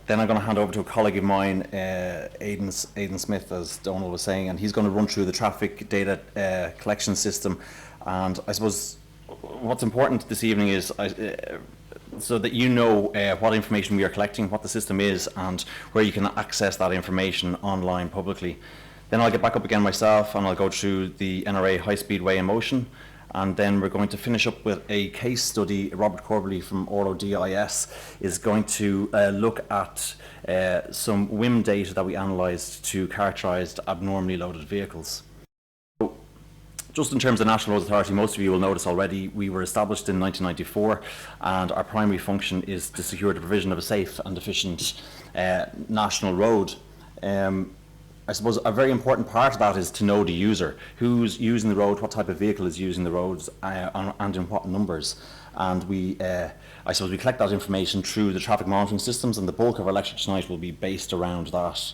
then I'm going to hand over to a colleague of mine, Aidan Smyth, as Donald was saying, and he's going to run through the traffic data collection system. And I suppose what's important this evening is so that you know what information we are collecting, what the system is, and where you can access that information online publicly. Then I'll get back up again myself and I'll go through the NRA high-speed Weigh-In-Motion, and then we're going to finish up with a case study. Robert Corbally from RODIS is going to look at some WIM data that we analysed to characterise abnormally loaded vehicles. So, just in terms of National Roads Authority, most of you will notice already we were established in 1994, and our primary function is to secure the provision of a safe and efficient national road. I suppose a very important part of that is to know the user, who's using the road, what type of vehicle is using the roads, and in what numbers. And I suppose we collect that information through the traffic monitoring systems, and the bulk of our lecture tonight will be based around that.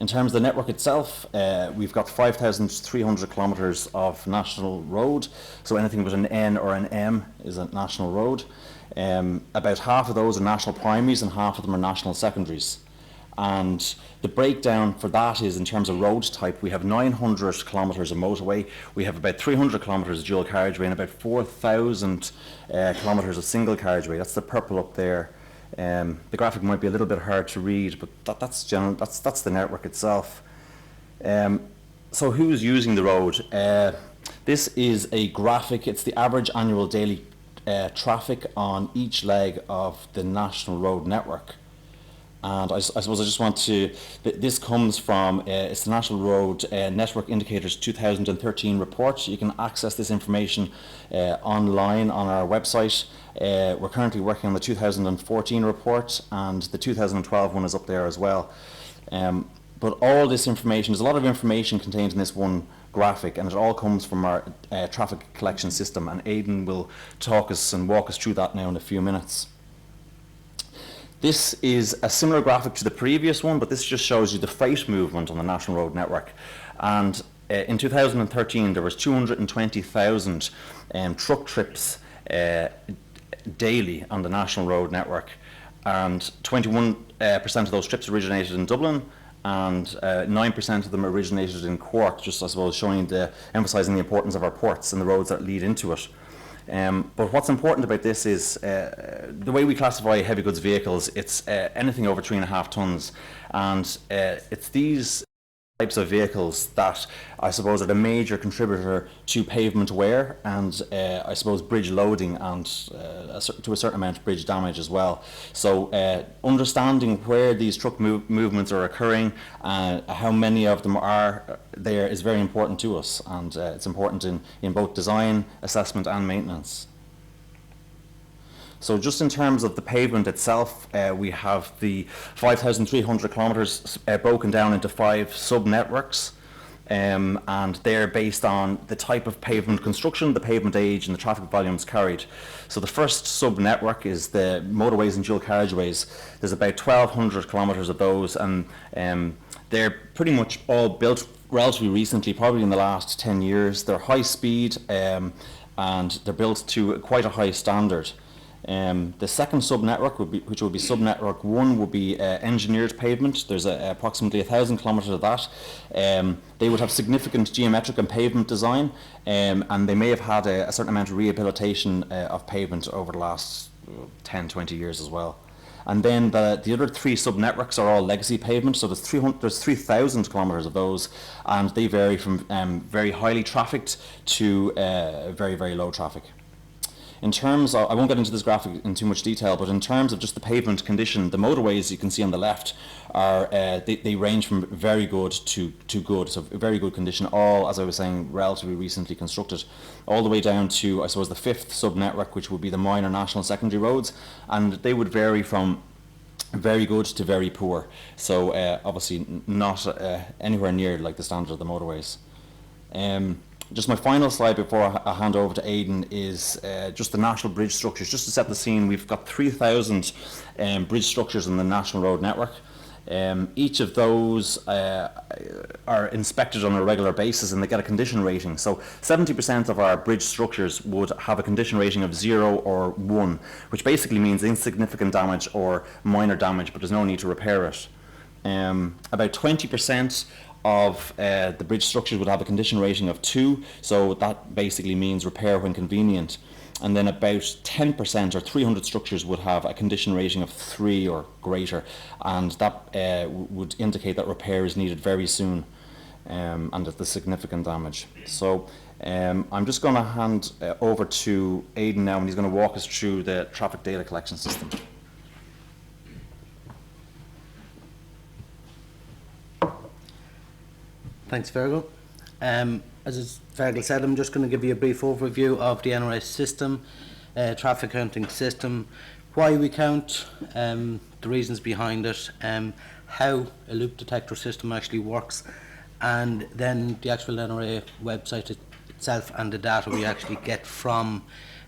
In terms of the network itself, we've got 5,300 kilometres of national road, so anything with an N or an M is a national road. About half of those are national primaries and half of them are national secondaries. And the breakdown for that is, in terms of road type, we have 900 kilometres of motorway, we have about 300 kilometres of dual carriageway, and about 4,000 kilometres of single carriageway. That's the purple up there. The graphic might be a little bit hard to read, but that's the network itself. So who's using the road? This is a graphic. It's the average annual daily traffic on each leg of the national road network. And I suppose I just want to, this comes from, it's the National Road Network Indicators 2013 report. You can access this information online on our website. We're currently working on the 2014 report, and the 2012 one is up there as well. But all this information, there's a lot of information contained in this one graphic, and it all comes from our traffic collection system, and Aidan will talk us and walk us through that now in a few minutes. This is a similar graphic to the previous one, but this just shows you the freight movement on the National Road Network. And in 2013, there was 220,000 truck trips daily on the National Road Network, and 21% of those trips originated in Dublin, and 9% of them originated in Cork, just I suppose emphasising the importance of our ports and the roads that lead into it. But what's important about this is the way we classify heavy goods vehicles. It's anything over 3.5 tons, and it's these types of vehicles that I suppose are the major contributor to pavement wear and I suppose bridge loading and to a certain amount bridge damage as well. So understanding where these truck movements are occurring, how many of them are there, is very important to us, and it's important in both design, assessment and maintenance. So just in terms of the pavement itself, we have the 5,300 kilometres broken down into 5 sub-networks, and they're based on the type of pavement construction, the pavement age and the traffic volumes carried. So the first sub-network is the motorways and dual carriageways. There's about 1,200 kilometres of those, and they're pretty much all built relatively recently, probably in the last 10 years. They're high speed and they're built to quite a high standard. The second sub-network, which would be sub-network 1, would be engineered pavement. There's approximately 1,000 kilometres of that. They would have significant geometric and pavement design, and they may have had a certain amount of rehabilitation of pavement over the last 10, 20 years as well. And then the other 3 sub-networks are all legacy pavement, so there's 3,000 kilometres of those, and they vary from very highly trafficked to very, very low traffic. In terms of, I won't get into this graphic in too much detail, but in terms of just the pavement condition, the motorways you can see on the left are, they range from very good to good, so very good condition, all, as I was saying, relatively recently constructed, all the way down to, I suppose, the 5th sub-network, which would be the minor national secondary roads, and they would vary from very good to very poor, so obviously not anywhere near like the standard of the motorways. Just my final slide before I hand over to Aidan is just the national bridge structures. Just to set the scene, we've got 3,000 bridge structures in the National Road Network. Each of those are inspected on a regular basis and they get a condition rating. So 70% of our bridge structures would have a condition rating of 0 or 1, which basically means insignificant damage or minor damage, but there's no need to repair it. About 20% of the bridge structures would have a condition rating of 2, so that basically means repair when convenient. And then about 10% or 300 structures would have a condition rating of 3 or greater, and that would indicate that repair is needed very soon and that there's significant damage. So I'm just going to hand over to Aidan now, and he's going to walk us through the traffic data collection system. Thanks, Fergal. As Fergal said, I'm just going to give you a brief overview of the NRA system, traffic counting system, why we count, the reasons behind it, how a loop detector system actually works, and then the actual NRA website itself and the data we actually get from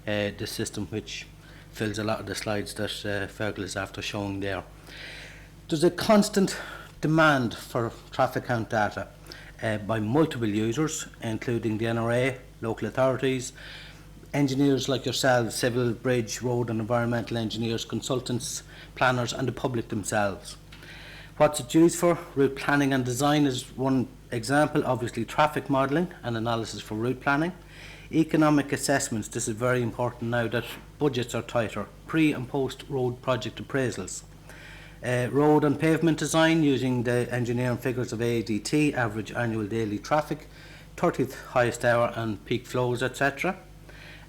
the system, which fills a lot of the slides that Fergal is after showing there. There's a constant demand for traffic count data by multiple users, including the NRA, local authorities, engineers like yourselves, civil, bridge, road and environmental engineers, consultants, planners and the public themselves. What's it used for? Route planning and design is one example, obviously traffic modelling and analysis for route planning. Economic assessments, this is very important now that budgets are tighter, pre and post road project appraisals. Road and pavement design using the engineering figures of ADT, average annual daily traffic, 30th highest hour and peak flows, etc.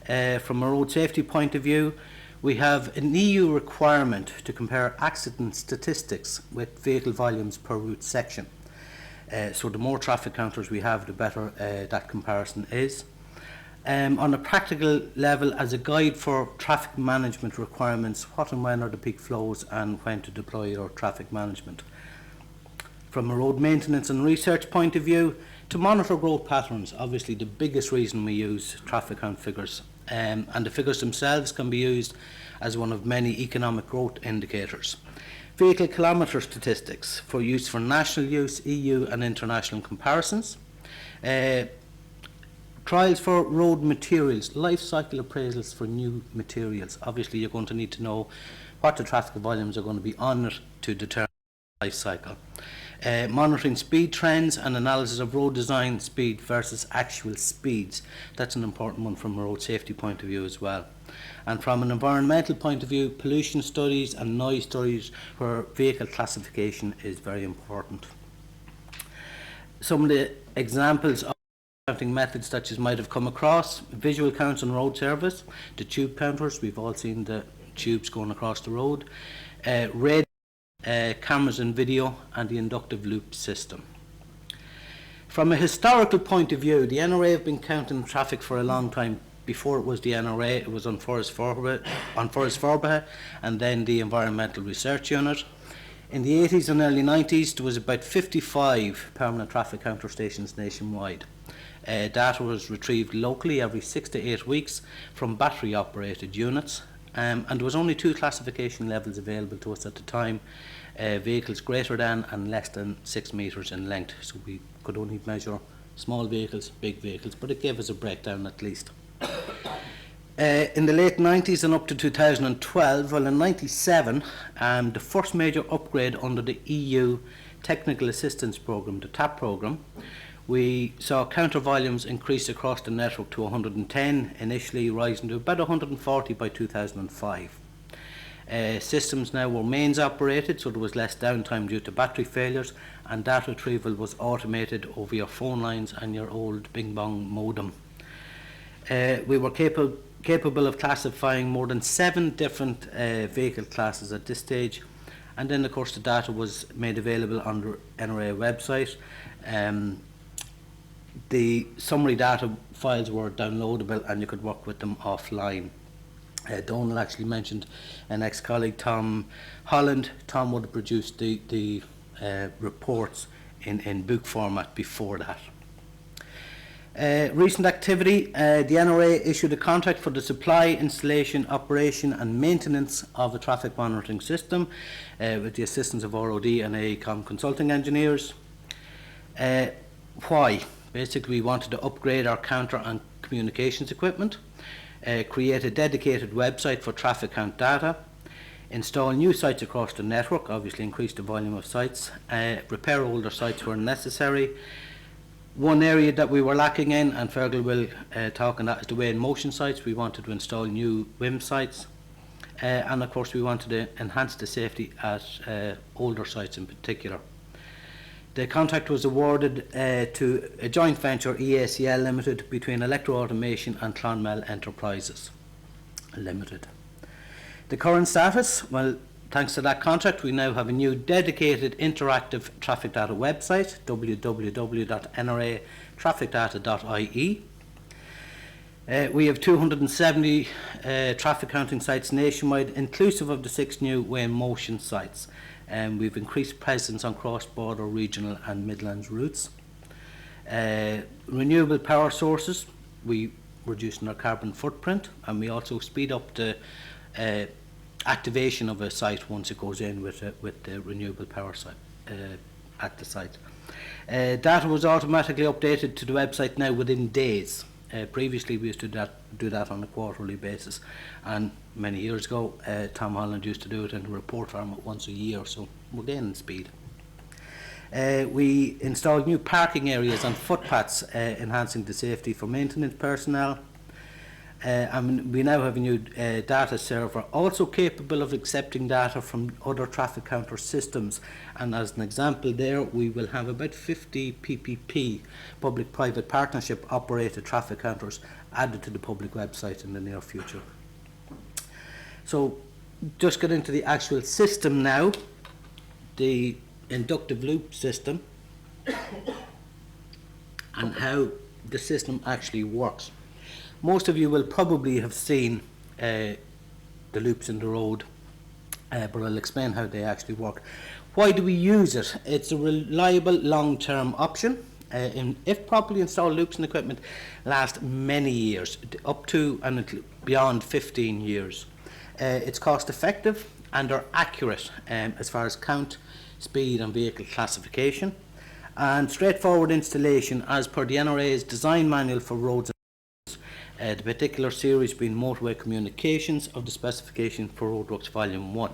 From a road safety point of view, we have an EU requirement to compare accident statistics with vehicle volumes per route section. So the more traffic counters we have, the better that comparison is. On a practical level, as a guide for traffic management requirements, what and when are the peak flows and when to deploy your traffic management. From a road maintenance and research point of view, to monitor growth patterns, obviously the biggest reason we use traffic count figures, and the figures themselves can be used as one of many economic growth indicators. Vehicle kilometre statistics for use for national use, EU and international comparisons. Trials for road materials, life cycle appraisals for new materials. Obviously you're going to need to know what the traffic volumes are going to be on it to determine life cycle. Monitoring speed trends and analysis of road design speed versus actual speeds. That's an important one from a road safety point of view as well. And from an environmental point of view, pollution studies and noise studies where vehicle classification is very important. Some of the examples of counting methods that you might have come across: visual counts on road service, the tube counters, we've all seen the tubes going across the road, radar, cameras and video, and the inductive loop system. From a historical point of view, the NRA have been counting traffic for a long time. Before it was the NRA, it was on Forest Forbeha and then the Environmental Research Unit. In the 80s and early 90s, there was about 55 permanent traffic counter stations nationwide. Data was retrieved locally every 6 to 8 weeks from battery operated units, and there was only 2 classification levels available to us at the time, vehicles greater than and less than 6 metres in length, so we could only measure small vehicles, big vehicles, but it gave us a breakdown at least. In the late 90s and up to 2012, well in 97, the first major upgrade under the EU Technical Assistance Programme, the TAP programme, we saw counter volumes increase across the network to 110, initially rising to about 140 by 2005. Systems now were mains operated, so there was less downtime due to battery failures, and data retrieval was automated over your phone lines and your old bing bong modem. We were capable of classifying more than 7 different vehicle classes at this stage, and then of course the data was made available on the NRA website. The summary data files were downloadable and you could work with them offline. Donald actually mentioned an ex-colleague, Tom Holland. Tom would have produced the reports in book format before that. Recent activity, the NRA issued a contract for the supply, installation, operation and maintenance of a traffic monitoring system with the assistance of ROD and AECOM consulting engineers. Why? Basically, we wanted to upgrade our counter and communications equipment, create a dedicated website for traffic count data, install new sites across the network, obviously increase the volume of sites, repair older sites where necessary. One area that we were lacking in, and Fergal will talk on that, is the Weigh-In-Motion sites. We wanted to install new WIM sites, and of course we wanted to enhance the safety at older sites in particular. The contract was awarded to a joint venture, EACL Limited, between Electro Automation and Clonmel Enterprises Limited. The current status, well, thanks to that contract, we now have a new dedicated interactive traffic data website, www.nratrafficdata.ie. We have 270 traffic counting sites nationwide, inclusive of the 6 new Weigh-In-Motion sites. We've increased presence on cross-border, regional and Midlands routes. Renewable power sources, we reducing our carbon footprint, and we also speed up the activation of a site once it goes in with the renewable power site at the site. Data was automatically updated to the website now within days. Previously we used to do that on a quarterly basis, and many years ago Tom Holland used to do it in a report format once a year, so we're gaining speed. We installed new parking areas and footpaths, enhancing the safety for maintenance personnel. And we now have a new data server, also capable of accepting data from other traffic counter systems. And as an example there, we will have about 50 PPP, public-private partnership operated traffic counters, added to the public website in the near future. So just get into the actual system now, the inductive loop system, and how the system actually works. Most of you will probably have seen the loops in the road, but I'll explain how they actually work. Why do we use it? It's a reliable long-term option. If properly installed, loops and equipment last many years, up to and beyond 15 years. It's cost effective and are accurate as far as count, speed and vehicle classification, and straightforward installation as per the NRA's design manual for roads. The particular series being Motorway Communications of the specification for Roadworks Volume 1.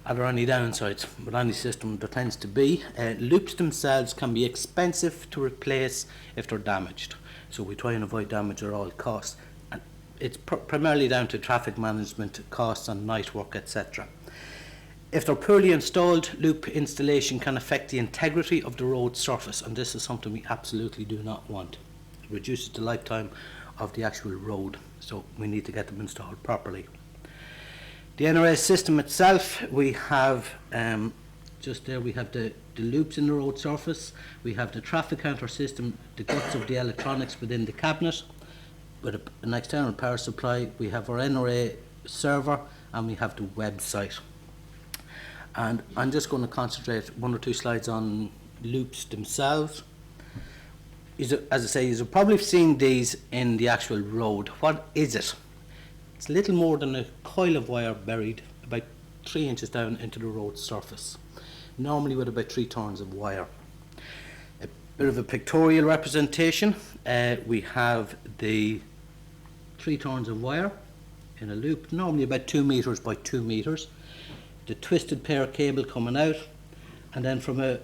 Are there any downsides? With any system there tends to be. Loops themselves can be expensive to replace if they're damaged, so we try and avoid damage at all costs. And it's primarily down to traffic management costs and night work, etc. If they're poorly installed, loop installation can affect the integrity of the road surface, and this is something we absolutely do not want. It reduces the lifetime of the actual road, so we need to get them installed properly. The NRA system itself, we have just there we have the loops in the road surface, we have the traffic counter system, the guts of the electronics within the cabinet with an external power supply, we have our NRA server, and we have the website. And I'm just going to concentrate 1 or 2 slides on loops themselves. As I say, you've probably seen these in the actual road. What is it? It's little more than a coil of wire buried about 3 inches down into the road surface, normally with about 3 turns of wire. A bit of a pictorial representation. We have the 3 turns of wire in a loop, normally about 2 meters by 2 meters. The twisted pair cable coming out, and then from an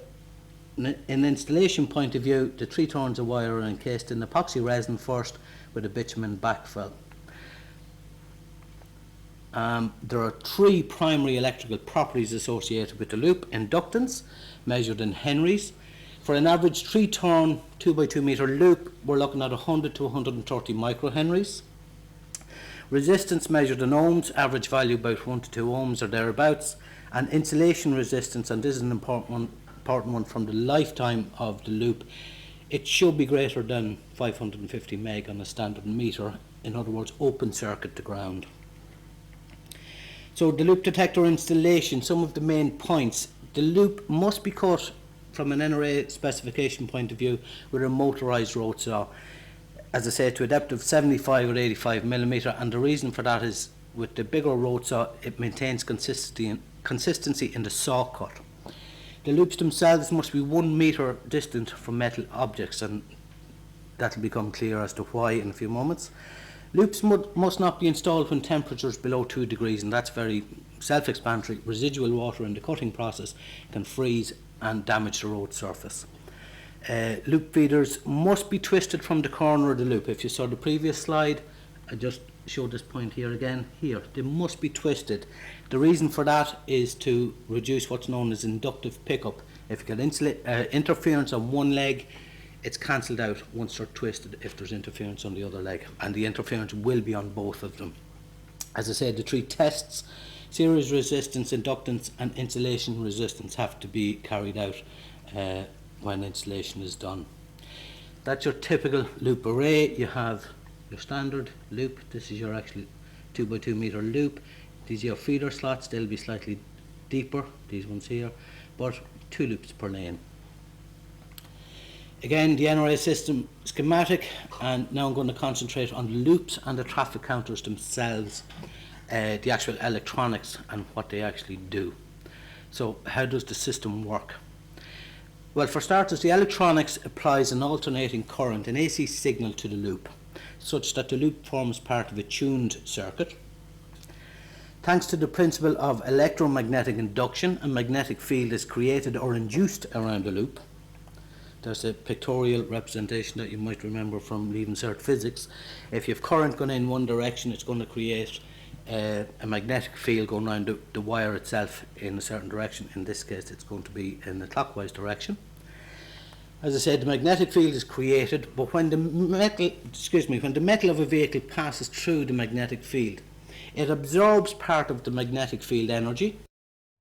installation point of view, the 3 turns of wire are encased in epoxy resin first with a bitumen backfill. There are 3 primary electrical properties associated with the loop. Inductance, measured in henries. For an average 3-turn 2 by 2 meter loop, we're looking at 100 to 130 microhenries. Resistance measured in ohms, average value about 1 to 2 ohms or thereabouts. And insulation resistance, and this is an important one from the lifetime of the loop, it should be greater than 550 meg on a standard meter, in other words open circuit to ground. So the loop detector installation, some of the main points. The loop must be cut from an NRA specification point of view with a motorised road saw, as I say, to a depth of 75 or 85 millimetre, and the reason for that is with the bigger road saw it maintains consistency in the saw cut. The loops themselves must be 1 metre distant from metal objects, and that will become clear as to why in a few moments. Loops must not be installed when temperatures below 2 degrees, and that's very self-explanatory. Residual water in the cutting process can freeze and damage the road surface. Loop feeders must be twisted from the corner of the loop. If you saw the previous slide, I just showed this point here again. Here, they must be twisted. The reason for that is to reduce what's known as inductive pickup. If you get interference on one leg, it's cancelled out once they're twisted if there's interference on the other leg, and the interference will be on both of them. As I said, the 3 tests, series resistance, inductance and insulation resistance, have to be carried out when installation is done. That's your typical loop array. You have your standard loop. This is your actual 2 by 2 metre loop. These are your feeder slots. They'll be slightly deeper, these ones here, but 2 loops per lane. Again, the NRA system schematic, and now I'm going to concentrate on the loops and the traffic counters themselves, the actual electronics and what they actually do. So how does the system work? Well, for starters, the electronics applies an alternating current, an AC signal, to the loop, such that the loop forms part of a tuned circuit. Thanks to the principle of electromagnetic induction, a magnetic field is created or induced around the loop. There's a pictorial representation that you might remember from Leaving Cert Physics. If you have current going in one direction, it's going to create a magnetic field going around the wire itself in a certain direction. In this case, it's going to be in the clockwise direction. As I said, the magnetic field is created, but when the metal of a vehicle passes through the magnetic field, it absorbs part of the magnetic field energy,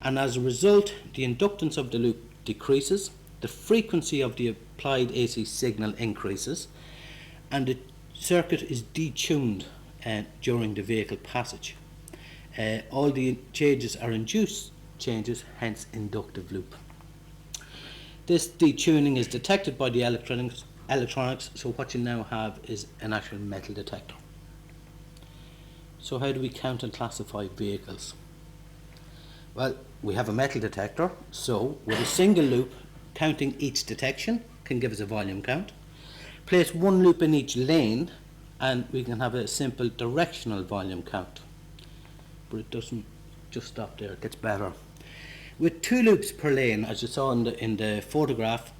and as a result, the inductance of the loop decreases, the frequency of the applied AC signal increases, and the circuit is detuned during the vehicle passage. All the changes are induced changes, hence inductive loop. This detuning is detected by the electronics, so what you now have is an actual metal detector. So how do we count and classify vehicles? Well, we have a metal detector, so with a single loop, counting each detection can give us a volume count. Place 1 loop in each lane and we can have a simple directional volume count. But it doesn't just stop there, it gets better. With 2 loops per lane, as you saw in the photograph,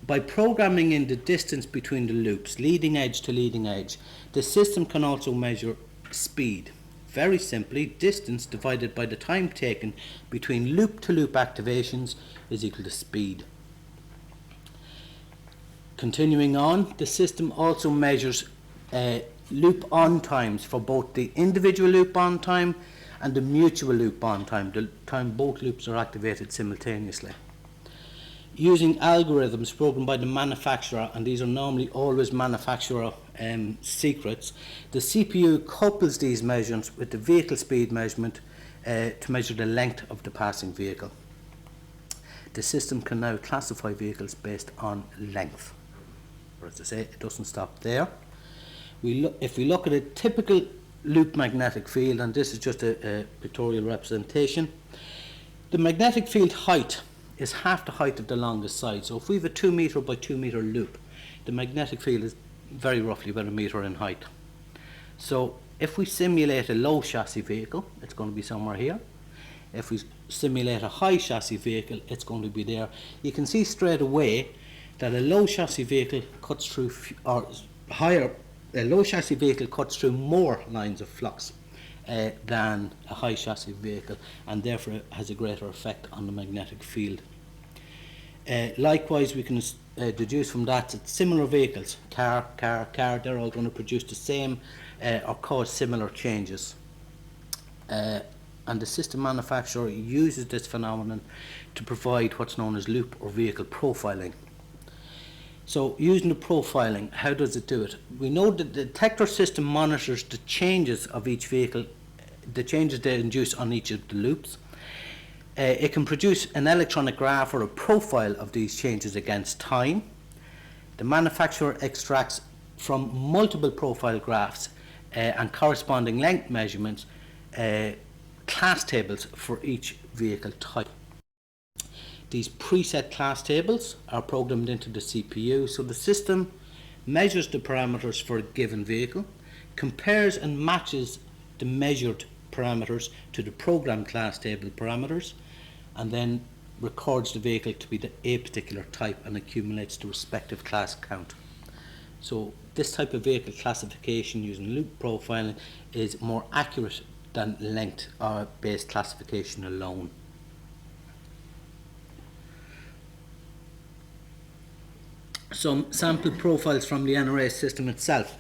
by programming in the distance between the loops, leading edge to leading edge, the system can also measure speed. Very simply, distance divided by the time taken between loop to loop activations is equal to speed. Continuing on, the system also measures loop on times for both the individual loop on time and the mutual loop on time, the time both loops are activated simultaneously. Using algorithms programmed by the manufacturer, and these are normally always manufacturer secrets, the CPU couples these measurements with the vehicle speed measurement to measure the length of the passing vehicle. The system can now classify vehicles based on length. As I say, it doesn't stop there. If we look at a typical loop magnetic field, and this is just a pictorial representation, the magnetic field height is half the height of the longest side. So if we have a 2 metre by 2 metre loop, the magnetic field is very roughly about 1 metre in height. So if we simulate a low chassis vehicle, it's going to be somewhere here. If we simulate a high chassis vehicle, it's going to be there. You can see straight away that a low chassis vehicle cuts through, a low chassis vehicle cuts through more lines of flux than a high chassis vehicle, and therefore has a greater effect on the magnetic field. Likewise, we can deduce from that that similar vehicles, car, they're all going to produce the same or cause similar changes. And the system manufacturer uses this phenomenon to provide what's known as loop or vehicle profiling. So using the profiling, how does it do it? We know that the detector system monitors the changes of each vehicle, the changes they induce on each of the loops. It can produce an electronic graph or a profile of these changes against time. The manufacturer extracts from multiple profile graphs and corresponding length measurements class tables for each vehicle type. These preset class tables are programmed into the CPU, so the system measures the parameters for a given vehicle, compares and matches the measured parameters to the programmed class table parameters, and then records the vehicle to be a particular type and accumulates the respective class count. So this type of vehicle classification using loop profiling is more accurate than length based classification alone. Some sample profiles from the NRA system itself.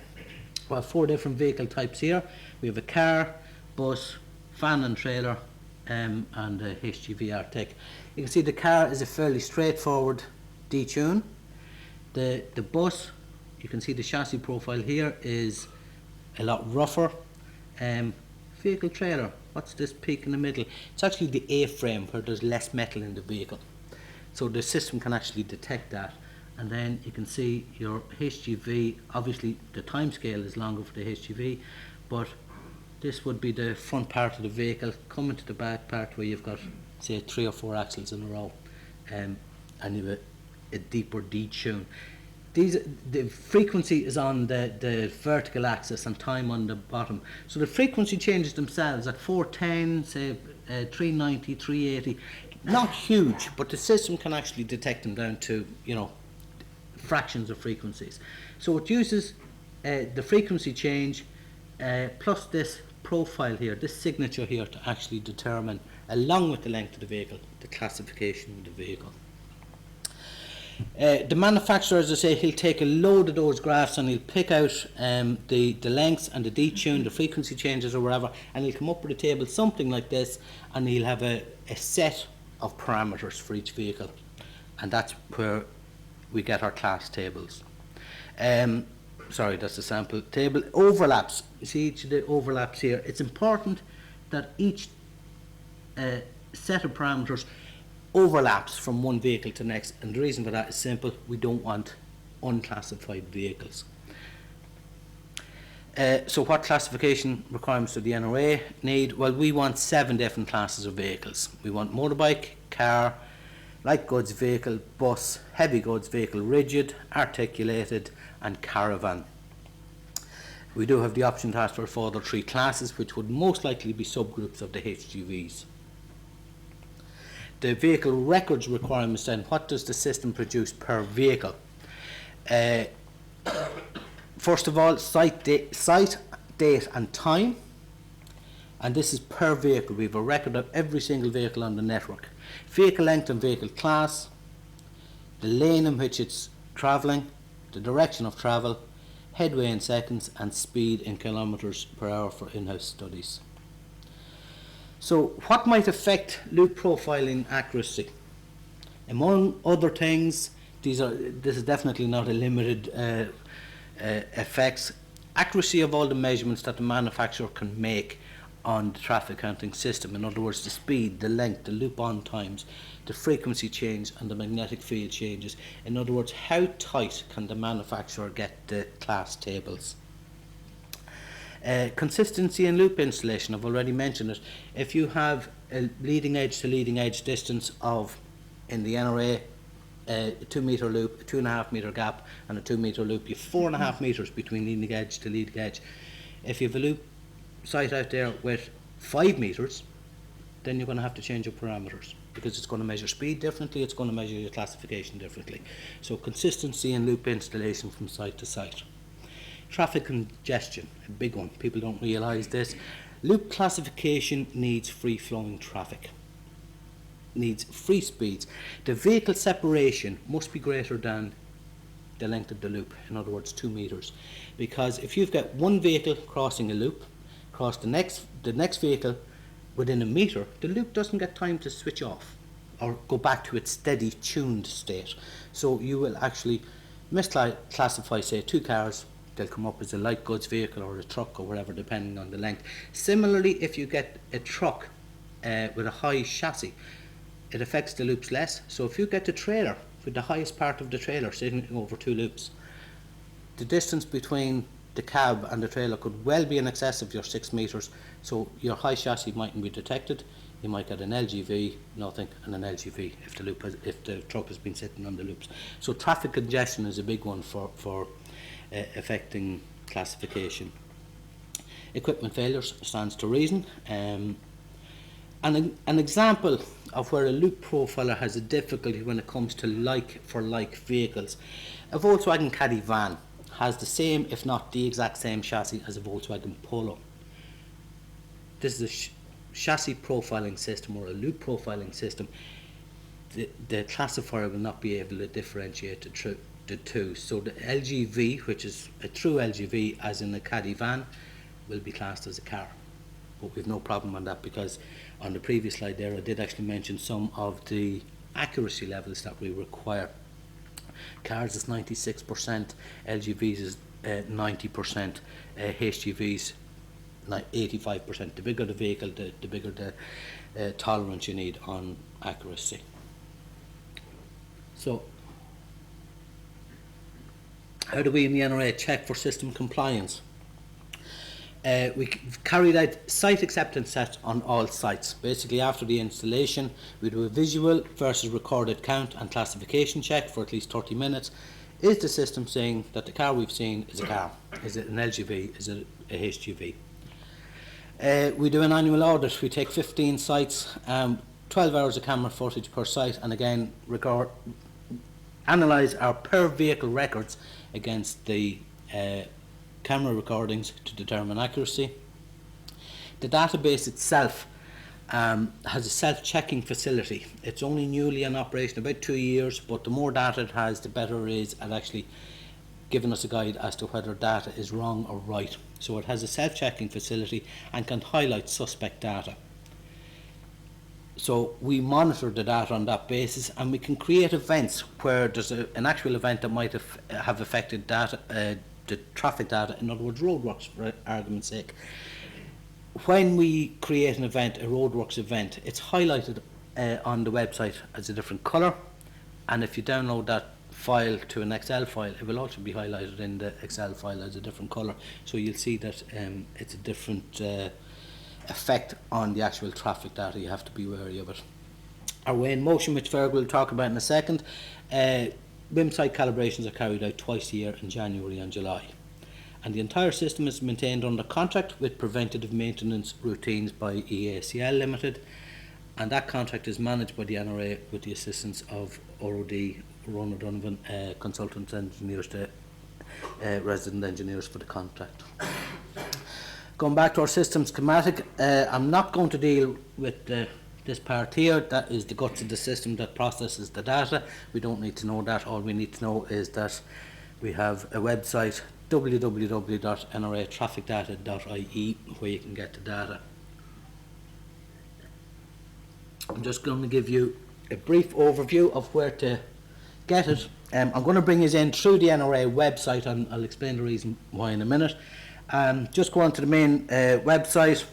We have 4 different vehicle types here. We have a car, bus, van and trailer, and a HGV Arctic. You can see the car is a fairly straightforward detune. The bus, you can see the chassis profile here is a lot rougher. Vehicle trailer, what's this peak in the middle? It's actually the A-frame where there's less metal in the vehicle. So the system can actually detect that. And then you can see your HGV, obviously the time scale is longer for the HGV, but this would be the front part of the vehicle coming to the back part where you've got, say, 3 or 4 axles in a row, and you have a deeper detune. The frequency is on the vertical axis and time on the bottom. So the frequency changes themselves at 410, say 390, 380, not huge, but the system can actually detect them down to, you know, fractions of frequencies. So it uses the frequency change plus this profile here, this signature here, to actually determine, along with the length of the vehicle, the classification of the vehicle. The manufacturer, as I say, he'll take a load of those graphs and he'll pick out the lengths and the detune, the frequency changes or whatever, and he'll come up with a table something like this, and he'll have a set of parameters for each vehicle, and that's where we get our class tables. Sorry, that's the sample table. Overlaps, you see each of the overlaps here. It's important that each set of parameters overlaps from one vehicle to the next, and the reason for that is simple: we don't want unclassified vehicles. So what classification requirements do the NRA need? Well, we want 7 different classes of vehicles. We want motorbike, car, light goods vehicle, bus, heavy goods vehicle, rigid, articulated and caravan. We do have the option to ask for a further 3 classes, which would most likely be subgroups of the HGVs. The vehicle records requirements then, what does the system produce per vehicle? First of all, site, date and time, and this is per vehicle. We have a record of every single vehicle on the network. Vehicle length and vehicle class, the lane in which it's travelling, the direction of travel, headway in seconds, and speed in kilometres per hour for in-house studies. So what might affect loop profiling accuracy? Among other things, this is definitely not a limited effects. Accuracy of all the measurements that the manufacturer can make on the traffic counting system. In other words, the speed, the length, the loop on times, the frequency change and the magnetic field changes. In other words, how tight can the manufacturer get the class tables? Consistency in loop installation, I've already mentioned it. If you have a leading edge to leading edge distance of, in the NRA, a 2 metre loop, a 2.5 metre gap and a 2 metre loop, you have 4.5 metres between leading edge to leading edge. If you have a loop site out there with 5 metres, then you're going to have to change your parameters, because it's going to measure speed differently, it's going to measure your classification differently. So consistency in loop installation from site to site. Traffic congestion, a big one, people don't realise this. Loop classification needs free-flowing traffic, needs free speeds. The vehicle separation must be greater than the length of the loop, in other words 2 metres, because if you've got one vehicle crossing a loop, cross the next vehicle within a metre, the loop doesn't get time to switch off or go back to its steady tuned state. So you will actually misclassify, say, 2 cars, they'll come up as a light goods vehicle or a truck or whatever, depending on the length. Similarly, if you get a truck with a high chassis, it affects the loops less. So if you get the trailer with the highest part of the trailer sitting over 2 loops, the distance between the cab and the trailer could well be in excess of your 6 metres, so your high chassis mightn't be detected. You might get an LGV, nothing, and an LGV if the truck has been sitting on the loops. So traffic congestion is a big one for affecting classification. Equipment failures stands to reason. An example of where a loop profiler has a difficulty when it comes to like-for-like vehicles. A Volkswagen Caddy van has the same, if not the exact same chassis as a Volkswagen Polo. This is a chassis profiling system or a loop profiling system. The classifier will not be able to differentiate the two. So the LGV, which is a true LGV as in a Caddy van, will be classed as a car. But we've no problem on that, because on the previous slide there I did actually mention some of the accuracy levels that we require. Cars is 96%, LGVs is 90%, HGVs like 85%. The bigger the vehicle, the bigger the tolerance you need on accuracy. So how do we in the NRA check for system compliance? We carried out site acceptance tests on all sites. Basically, after the installation, we do a visual versus recorded count and classification check for at least 30 minutes. Is the system saying that the car we've seen is a car? Is it an LGV? Is it a HGV? We do an annual audit. We take 15 sites, 12 hours of camera footage per site, and again analyse our per vehicle records against the camera recordings to determine accuracy. The database itself has a self-checking facility. It's only newly in operation, about 2 years, but the more data it has, the better it is at actually giving us a guide as to whether data is wrong or right. So it has a self-checking facility and can highlight suspect data. So we monitor the data on that basis, and we can create events where there's an actual event that might have affected data, the traffic data, in other words roadworks for argument's sake. When we create an event, a roadworks event, it's highlighted on the website as a different colour, and if you download that file to an Excel file, it will also be highlighted in the Excel file as a different colour, so you'll see that it's a different effect on the actual traffic data. You have to be wary of it. Our Weigh-In-Motion, which Fergal will talk about in a second, WIM site calibrations are carried out twice a year in January and July, and the entire system is maintained under contract with preventative maintenance routines by EACL Limited, and that contract is managed by the NRA with the assistance of ROD, Ronan Donovan, consultant engineers, to resident engineers for the contract. Going back to our system schematic, I'm not going to deal with this part here. That is the guts of the system that processes the data. We don't need to know that. All we need to know is that we have a website, www.nratrafficdata.ie, where you can get the data. I'm just going to give you a brief overview of where to get it. I'm going to bring you in through the NRA website, and I'll explain the reason why in a minute. Just go on to the main website,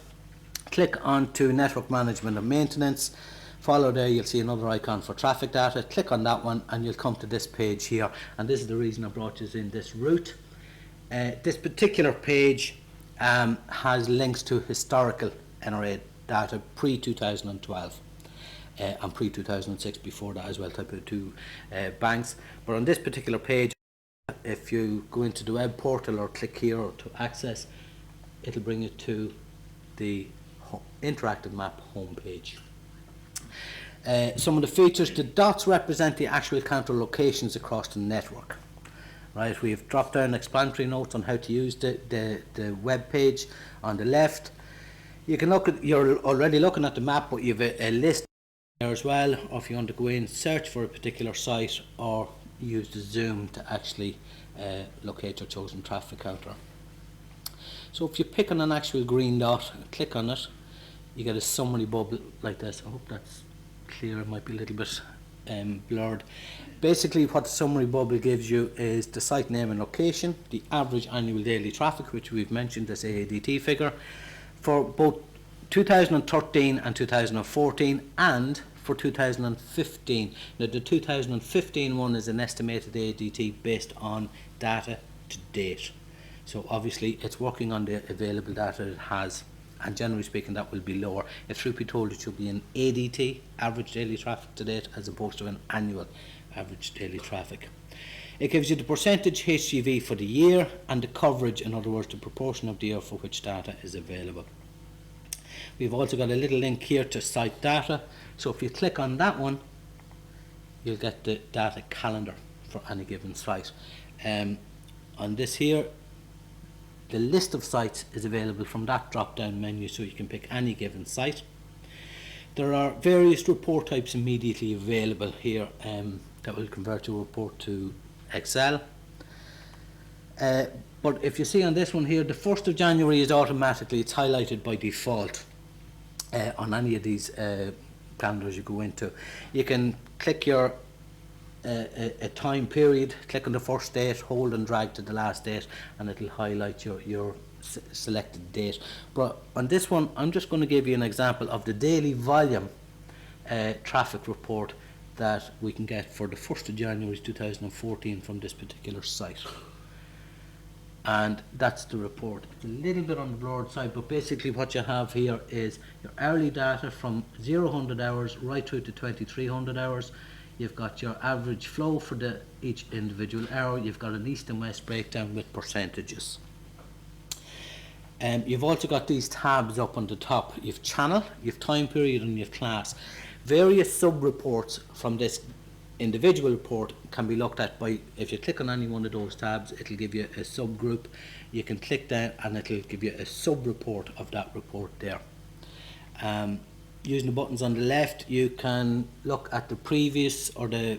click on to Network Management and Maintenance, follow there, you'll see another icon for traffic data, click on that one and you'll come to this page here, and this is the reason I brought you in this route. This particular page has links to historical NRA data pre-2012 and pre-2006, before that as well, type of two banks. But on this particular page, if you go into the web portal or click here or to access, it'll bring you to the interactive map homepage. Some of the features: the dots represent the actual counter locations across the network. Right, we've dropped down explanatory notes on how to use the web page on the left. You can look at, you're already looking at the map, but you have a list there as well, or if you want to go in, search for a particular site, or use the zoom to actually locate your chosen traffic counter. So if you pick on an actual green dot and click on it, you get a summary bubble like this. I hope that's clear. It might be a little bit blurred. Basically what the summary bubble gives you is the site name and location, the average annual daily traffic, which we've mentioned, this AADT figure, for both 2013 and 2014, and for 2015. Now the 2015 one is an estimated ADT based on data to date. So obviously it's working on the available data it has, and generally speaking that will be lower. If truth be told, it should be an ADT, average daily traffic to date, as opposed to an annual average daily traffic. It gives you the percentage HGV for the year and the coverage, in other words the proportion of the year for which data is available. We've also got a little link here to site data, so if you click on that one you'll get the data calendar for any given site. On this here, the list of sites is available from that drop down menu, so you can pick any given site. There are various report types immediately available here that will convert your report to Excel. But if you see on this one here, the 1st of January is automatically, it's highlighted by default on any of these calendars you go into. You can click your a time period, click on the first date, hold and drag to the last date, and it'll highlight your selected date. But on this one, I'm just going to give you an example of the daily volume traffic report that we can get for the 1st of January 2014 from this particular site. And that's the report. It's a little bit on the blurred side, but basically what you have here is your hourly data from 0-100 hours right through to 2300 hours. You've got your average flow for each individual hour. You've got an east and west breakdown with percentages. You've also got these tabs up on the top. You've channel, you've time period, and you've class. Various sub-reports from this individual report can be looked at by, if you click on any one of those tabs, it'll give you a subgroup. You can click that and it'll give you a sub-report of that report there. Using the buttons on the left, you can look at the previous or the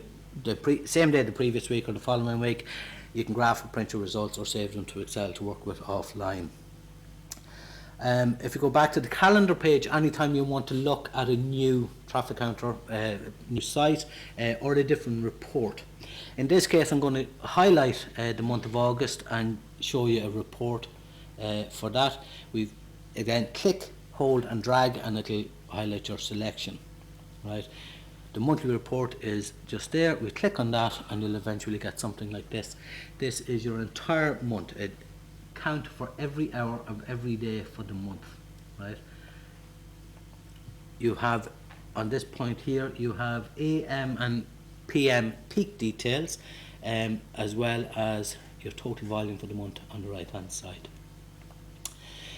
same day the previous week or the following week. You can graph and print your results or save them to Excel to work with offline. If you go back to the calendar page, anytime you want to look at a new traffic counter, new site, or a different report. In this case, I'm going to highlight the month of August and show you a report for that. We've again click, hold and drag, and it'll highlight your selection. Right, the monthly report is just there. We click on that and you'll eventually get something like this. This is your entire month. It count for every hour of every day for the month. Right, you have on this point here, you have AM and PM peak details, as well as your total volume for the month on the right hand side.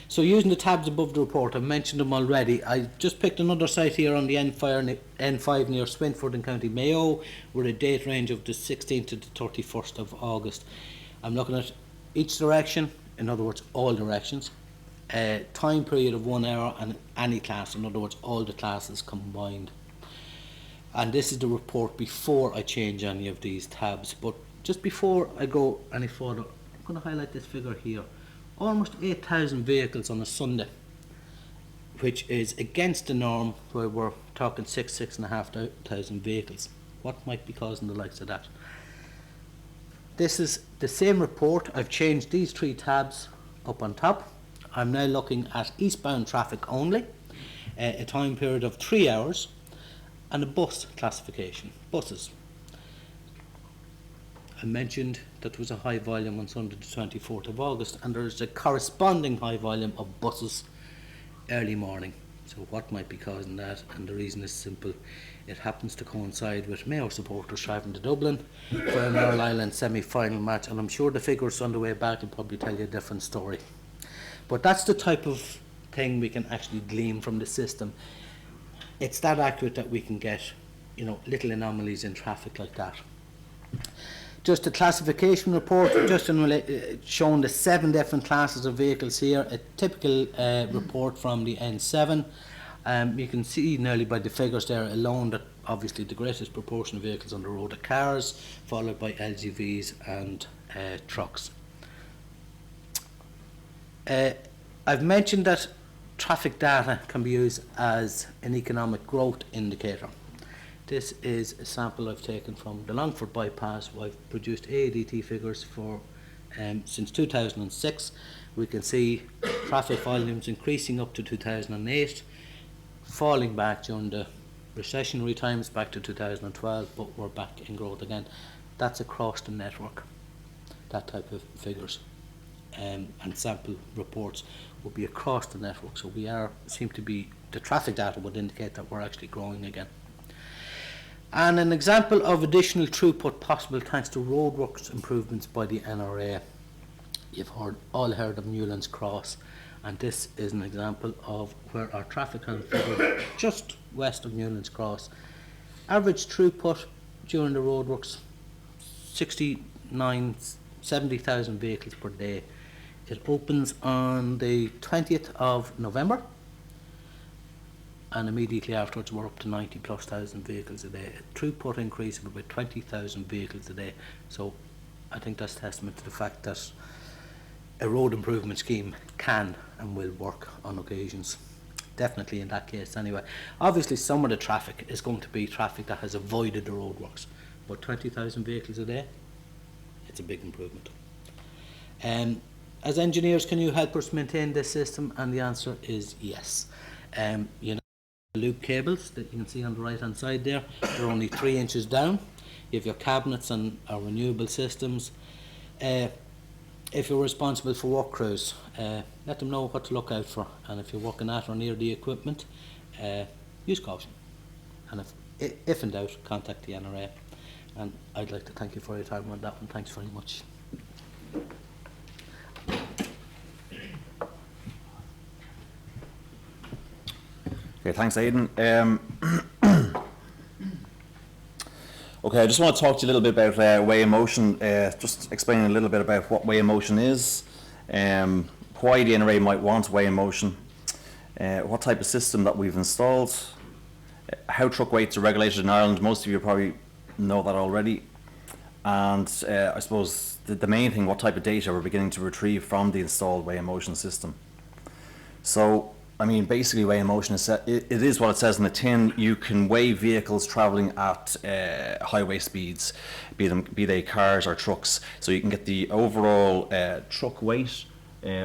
So using the tabs above the report, I've mentioned them already. I just picked another site here on the N5 near Swinford in County Mayo with a date range of the 16th to the 31st of August. I'm looking at each direction, in other words all directions, a time period of 1 hour and any class, in other words all the classes combined. And this is the report before I change any of these tabs. But just before I go any further, I'm going to highlight this figure here. Almost 8,000 vehicles on a Sunday, which is against the norm where we're talking 6,500 vehicles. What might be causing the likes of that? This is the same report. I've changed these three tabs up on top. I'm now looking at eastbound traffic only, a time period of 3 hours, and a bus classification, buses. I mentioned that there was a high volume on Sunday the 24th of August, and there is a corresponding high volume of buses early morning. So what might be causing that? And the reason is simple. It happens to coincide with Mayo supporters travelling to Dublin for an All-Ireland semi-final match, and I'm sure the figures on the way back will probably tell you a different story. But that's the type of thing we can actually glean from the system. It's that accurate that we can get, little anomalies in traffic like that. Just a classification report, just showing the 7 different classes of vehicles here. A typical report from the N7. You can see nearly by the figures there alone that obviously the greatest proportion of vehicles on the road are cars, followed by LGVs and trucks. I've mentioned that traffic data can be used as an economic growth indicator. This is a sample I've taken from the Longford bypass. I've produced ADT figures for since 2006. We can see traffic volumes increasing up to 2008, falling back during the recessionary times back to 2012, but we're back in growth again. That's across the network, that type of figures. And sample reports will be across the network, so we seem to be, the traffic data would indicate that we're actually growing again. And an example of additional throughput possible thanks to roadworks improvements by the NRA. You've all heard of Newlands Cross, and this is an example of where our traffic on figure just west of Newlands Cross. Average throughput during the roadworks, 70,000 vehicles per day. It opens on the 20th of November, and immediately afterwards we're up to 90,000+ vehicles a day. A throughput increase of about 20,000 vehicles a day. So I think that's testament to the fact that a road improvement scheme can and will work on occasions. Definitely in that case anyway. Obviously some of the traffic is going to be traffic that has avoided the roadworks, but 20,000 vehicles a day, it's a big improvement. As engineers, can you help us maintain this system? And the answer is yes. You know, loop cables that you can see on the right hand side there, they're only 3 inches down. You have your cabinets and our renewable systems. If you're responsible for work crews, let them know what to look out for, and if you're working at or near the equipment, use caution, and if in doubt, contact the NRA. And I'd like to thank you for your time on that one. Thanks very much. Okay, thanks, Aidan. Okay, I just want to talk to you a little bit about Weigh-In-Motion, just explaining a little bit about what Weigh-In-Motion is, why the NRA might want Weigh-In-Motion, what type of system that we've installed, how truck weights are regulated in Ireland. Most of you probably know that already. And I suppose the main thing, what type of data we're beginning to retrieve from the installed Weigh-In-Motion system. So, I mean, basically Weigh-In-Motion is, it is what it says in the tin. You can weigh vehicles travelling at highway speeds, be they cars or trucks. So you can get the overall truck weight,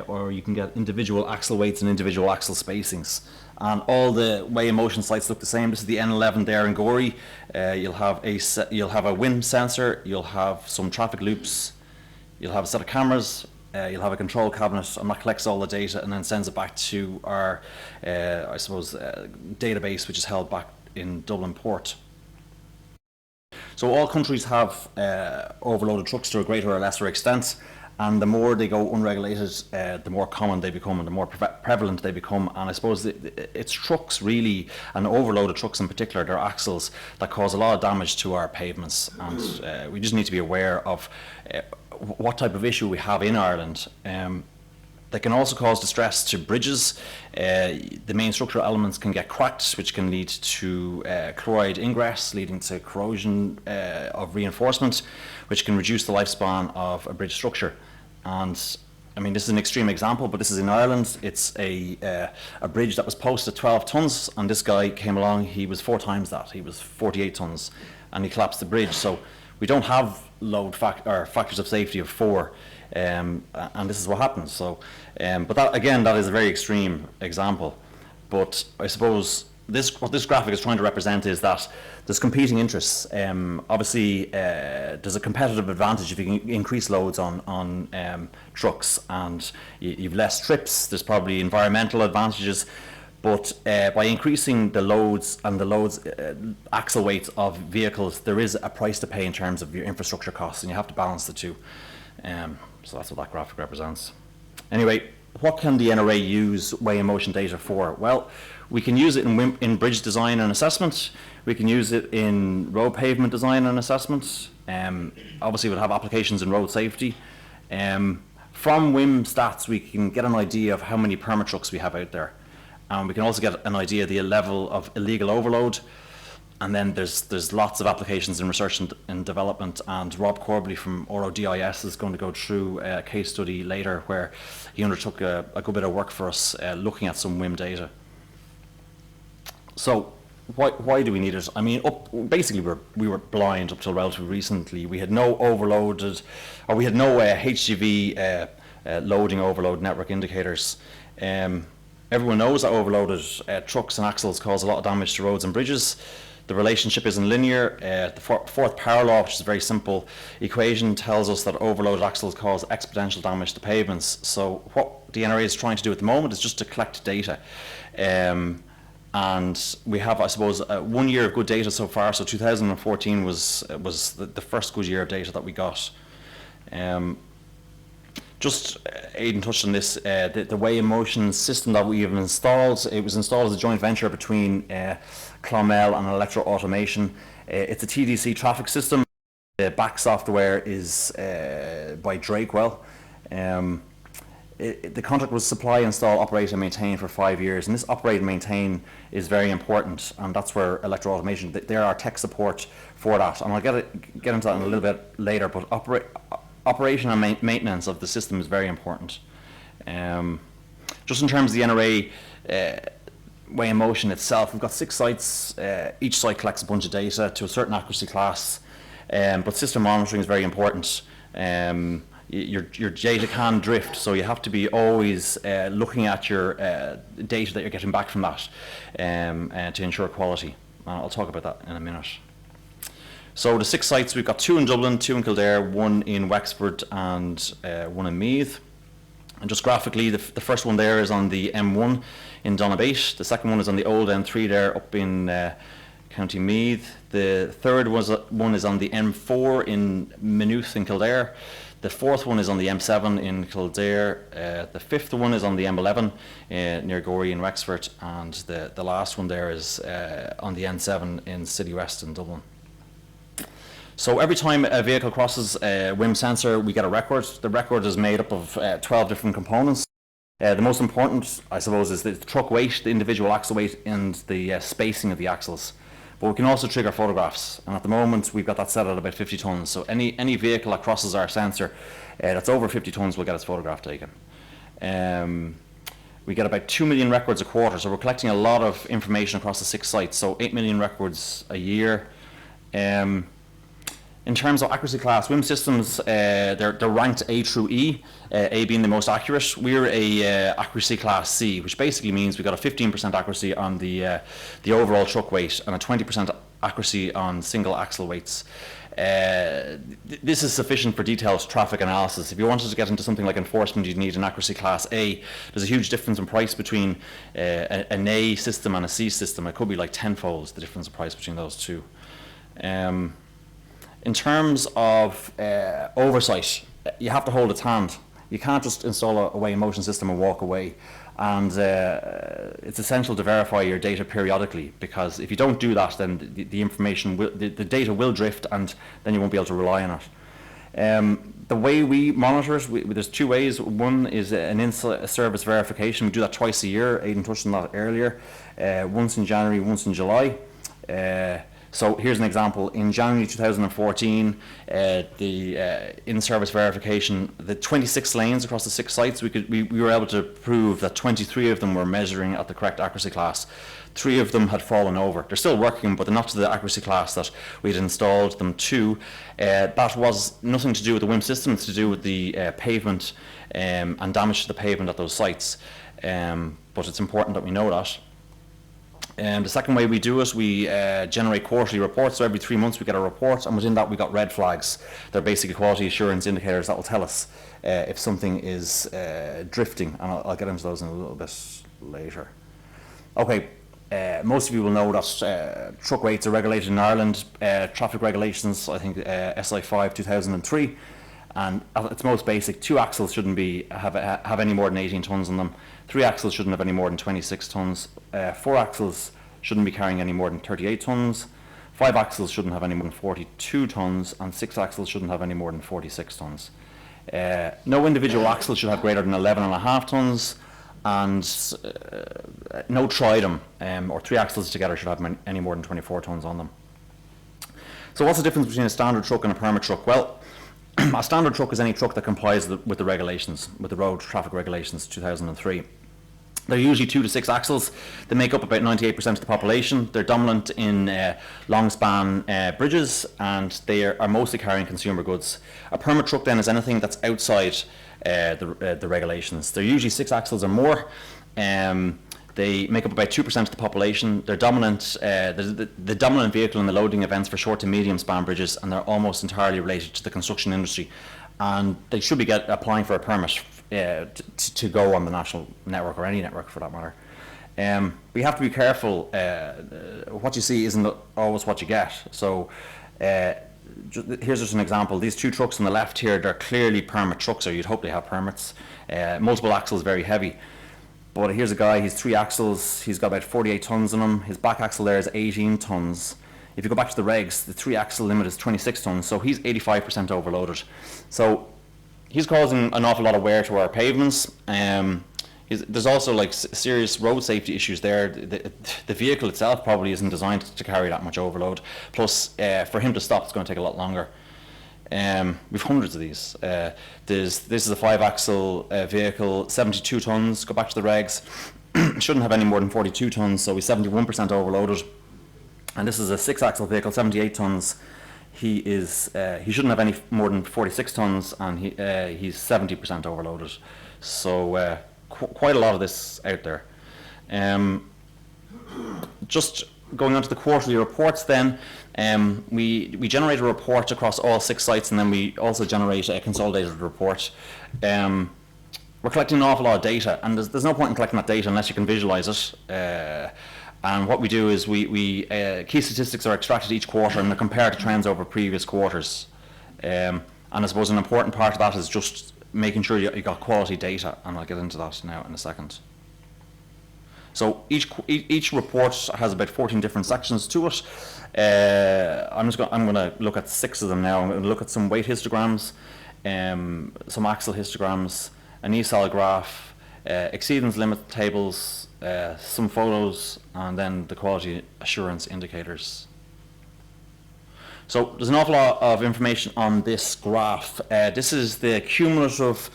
or you can get individual axle weights and individual axle spacings. And all the Weigh-In-Motion sites look the same. This is the N11 there in Gorey. You'll have a WIM sensor, you'll have some traffic loops, you'll have a set of cameras, you'll have a control cabinet, and that collects all the data and then sends it back to our, I suppose, database, which is held back in Dublin Port. So all countries have overloaded trucks to a greater or lesser extent, and the more they go unregulated, the more common they become and the more prevalent they become. And I suppose it's trucks really, and overloaded trucks in particular, their axles, that cause a lot of damage to our pavements. And we just need to be aware of what type of issue we have in Ireland. They can also cause distress to bridges. The main structural elements can get cracked, which can lead to chloride ingress, leading to corrosion of reinforcement, which can reduce the lifespan of a bridge structure. And I mean, this is an extreme example, but this is in Ireland. It's a bridge that was posted 12 tons, and this guy came along, he was 4 times that. He was 48 tons, and he collapsed the bridge. So we don't have factors of safety of 4. And this is what happens. So, but that, again, that is a very extreme example. But I suppose what this graphic is trying to represent is that there's competing interests. Obviously, there's a competitive advantage if you can increase loads on trucks, and you've less trips. There's probably environmental advantages. But by increasing the loads and axle weights of vehicles, there is a price to pay in terms of your infrastructure costs, and you have to balance the two. So that's what that graphic represents. Anyway, what can the NRA use Weigh-In-Motion data for? Well, we can use it in bridge design and assessment. We can use it in road pavement design and assessment. Obviously, we'll have applications in road safety. From WIM stats, we can get an idea of how many permit trucks we have out there. We can also get an idea of the level of illegal overload. And then there's lots of applications in research and development, and Rob Corbally from RODIS is going to go through a case study later where he undertook a good bit of work for us looking at some WIM data. So why do we need it? I mean, basically we were blind up till relatively recently. We had no overloaded, or we had no HGV loading overload network indicators. Everyone knows that overloaded trucks and axles cause a lot of damage to roads and bridges. The relationship isn't linear. The fourth power law, which is a very simple equation, tells us that overloaded axles cause exponential damage to pavements. So what the NRA is trying to do at the moment is just to collect data. And we have, I suppose, 1 year of good data so far. So 2014 was the first good year of data that we got. Aidan touched on this, the Weigh-In-Motion system that we have installed. It was installed as a joint venture between Clonmel and Electro Automation. It's a TDC traffic system. The back software is by Drakewell. The contract was supply, install, operate and maintain for 5 years, and this operate and maintain is very important, and that's where Electro Automation, they're our tech support for that, and I'll get into that in a little bit later, but operation and maintenance of the system is very important. Just in terms of the NRA Weigh-In-Motion itself, we've got 6 sites. Each site collects a bunch of data to a certain accuracy class, but system monitoring is very important. Your data can drift, so you have to be always looking at your data that you're getting back from that to ensure quality. I'll talk about that in a minute. So the 6 sites, we've got 2 in Dublin, 2 in Kildare, 1 in Wexford and 1 in Meath. And just graphically, the first one there is on the M1 in Donabate. The second one is on the old M3 there up in County Meath. The third one is on the M4 in Maynooth in Kildare. The fourth one is on the M7 in Kildare. The fifth one is on the M11 near Gorey in Wexford. And the last one there is on the N7 in City West in Dublin. So every time a vehicle crosses a WIM sensor, we get a record. The record is made up of 12 different components. The most important, I suppose, is the truck weight, the individual axle weight, and the spacing of the axles. But we can also trigger photographs, and at the moment we've got that set at about 50 tonnes. So any vehicle that crosses our sensor that's over 50 tonnes will get its photograph taken. We get about 2 million records a quarter, so we're collecting a lot of information across the 6 sites, so 8 million records a year. In terms of accuracy class, WIM systems, they're ranked A through E, A being the most accurate. We're a accuracy class C, which basically means we've got a 15% accuracy on the overall truck weight and a 20% accuracy on single axle weights. This is sufficient for detailed traffic analysis. If you wanted to get into something like enforcement, you'd need an accuracy class A. There's a huge difference in price between an A system and a C system. It could be like tenfold the difference in price between those two. In terms of oversight, you have to hold its hand. You can't just install a Weigh-In-Motion system and walk away. And it's essential to verify your data periodically, because if you don't do that, then the information, the data will drift, and then you won't be able to rely on it. The way we monitor it, there's 2 ways. One is an in-service verification. We do that twice a year. Aidan touched on that earlier. Once in January, once in July. So here's an example. In January 2014, the in-service verification, the 26 lanes across the 6 sites, we were able to prove that 23 of them were measuring at the correct accuracy class. 3 of them had fallen over. They're still working, but they're not to the accuracy class that we'd installed them to. That was nothing to do with the WIM system. It's to do with the pavement and damage to the pavement at those sites. But it's important that we know that. The second way we do it, we generate quarterly reports. So every 3 months we get a report, and within that we got red flags. They're basically quality assurance indicators that will tell us if something is drifting, and I'll get into those in a little bit later. Okay, most of you will know that truck weights are regulated in Ireland. Traffic regulations, I think SI 5 2003, and at its most basic, 2 axles shouldn't have any more than 18 tonnes on them. 3 axles shouldn't have any more than 26 tonnes. 4 axles shouldn't be carrying any more than 38 tonnes. 5 axles shouldn't have any more than 42 tonnes, and 6 axles shouldn't have any more than 46 tonnes. No individual axle should have greater than 11.5 tonnes, and no tridem or 3 axles together should have any more than 24 tonnes on them. So what's the difference between a standard truck and a permit truck? Well, a standard truck is any truck that complies with the regulations, with the road traffic regulations 2003. They're usually 2 to 6 axles. They make up about 98% of the population. They're dominant in long span bridges, and they are mostly carrying consumer goods. A permit truck then is anything that's outside the regulations. They're usually 6 axles or more. They make up about 2% of the population. They're dominant, the dominant vehicle in the loading events for short to medium span bridges, and they're almost entirely related to the construction industry. And they should be applying for a permit to go on the national network, or any network for that matter. But you have to be careful. What you see isn't always what you get. So here's just an example. These two trucks on the left here, they're clearly permit trucks, or you'd hope they have permits. Multiple axles, very heavy. But here's a guy, he's 3 axles, he's got about 48 tons in him. His back axle there is 18 tons. If you go back to the regs, the 3 axle limit is 26 tons, so he's 85% overloaded. So he's causing an awful lot of wear to our pavements. There's also like serious road safety issues there. The vehicle itself probably isn't designed to carry that much overload. Plus, for him to stop, it's going to take a lot longer. We've hundreds of these. This is a 5-axle vehicle, 72 tons. Go back to the regs. Shouldn't have any more than 42 tons, so he's 71% overloaded. And this is a 6-axle vehicle, 78 tons. He shouldn't have any more than 46 tons, and he's 70% overloaded. So quite a lot of this out there. Just going on to the quarterly reports then, we generate a report across all 6 sites, and then we also generate a consolidated report. We're collecting an awful lot of data, and there's no point in collecting that data unless you can visualize it. And what we do is key statistics are extracted each quarter, and they're compared to trends over previous quarters. And I suppose an important part of that is just making sure you got quality data, and I'll get into that now in a second. So each report has about 14 different sections to it. I'm going to look at 6 of them now. I'm going to look at some weight histograms, some axle histograms, an ESAL graph, exceedance limit tables, some photos, and then the quality assurance indicators. So there's an awful lot of information on this graph. This is the cumulative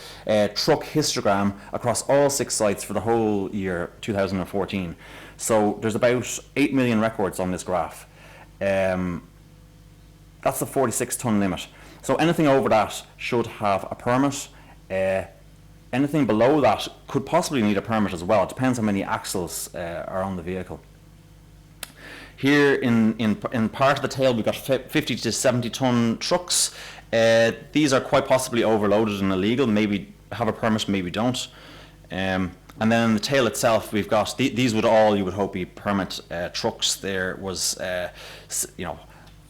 truck histogram across all 6 sites for the whole year 2014. So there's about 8 million records on this graph. That's the 46-ton limit. So anything over that should have a permit. Anything below that could possibly need a permit as well. It depends how many axles are on the vehicle. Here in part of the tail, we've got 50 to 70 ton trucks. These are quite possibly overloaded and illegal. Maybe have a permit, maybe don't. And then in the tail itself, we've got these would all, you would hope, be permit trucks. There was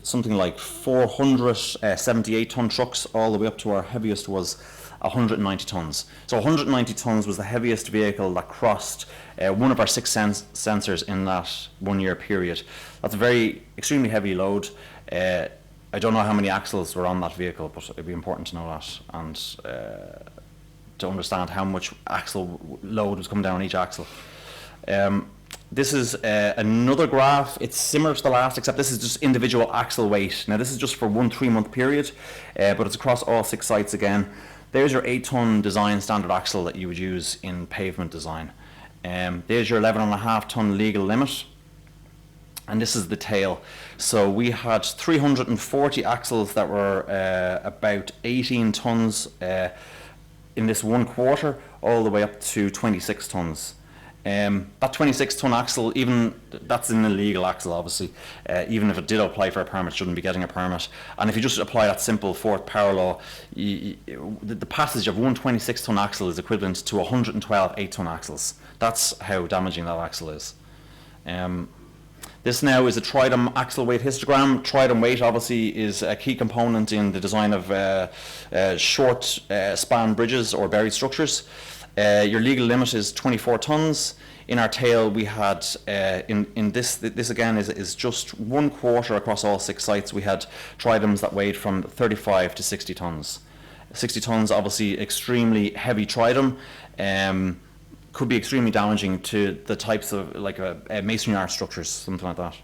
something like 478 ton trucks, all the way up to our heaviest was 190 tons. So 190 tons was the heaviest vehicle that crossed one of our 6 sensors in that 1 year period. That's a extremely heavy load. I don't know how many axles were on that vehicle, but it'd be important to know that, and to understand how much axle load was coming down on each axle. This is another graph. It's similar to the last, except this is just individual axle weight. Now this is just for 1 3-month period, but it's across all 6 sites again. There's your 8-ton design standard axle that you would use in pavement design. There's your 11.5-ton legal limit. And this is the tail. So we had 340 axles that were about 18 tons in this 1 quarter, all the way up to 26 tons. That 26-ton axle, even that's an illegal axle, obviously. Even if it did apply for a permit, shouldn't be getting a permit. And if you just apply that simple 4th power law, the passage of 1 26-ton axle is equivalent to 112 8-ton axles. That's how damaging that axle is. This now is a tridem axle weight histogram. Tridem weight obviously is a key component in the design of short span bridges or buried structures. Your legal limit is 24 tons. In our tail we had, in this again is just 1 quarter across all 6 sites, we had tridems that weighed from 35 to 60 tons. 60 tons, obviously extremely heavy tridem. Could be extremely damaging to the types of like masonry art structures, something like that.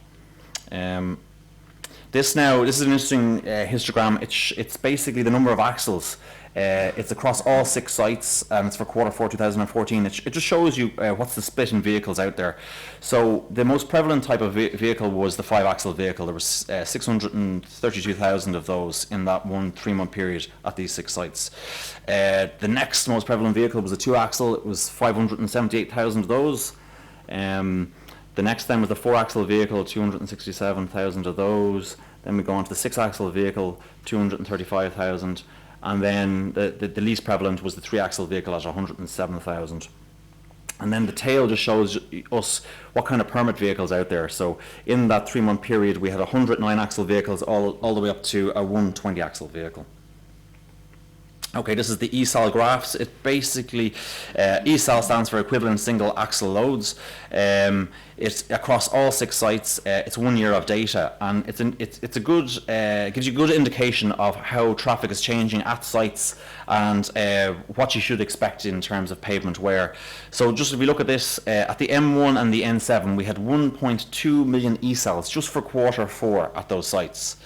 This is an interesting histogram. It's basically the number of axles It's across all 6 sites, and it's for Q4 2014. It just shows you what's the split in vehicles out there. So the most prevalent type of vehicle was the 5-axle vehicle. There was 632,000 of those in that 1 3-month period at these 6 sites. The next most prevalent vehicle was the 2-axle. It was 578,000 of those. The next then was the 4-axle vehicle, 267,000 of those. Then we go on to the 6-axle vehicle, 235,000. And then the least prevalent was the 3-axle vehicle at 107,000. And then the tail just shows us what kind of permit vehicles out there. So in that 3-month period, we had 100 9-axle vehicles all the way up to a 1 20-axle vehicle. Okay, this is the ESAL graphs. It basically, ESAL stands for equivalent single axle loads. It's across all 6 sites. It's 1 year of data, and it's a good, gives you a good indication of how traffic is changing at sites and what you should expect in terms of pavement wear. So just if we look at this, at the M1 and the N7, we had 1.2 million ESALs just for Q4 at those sites.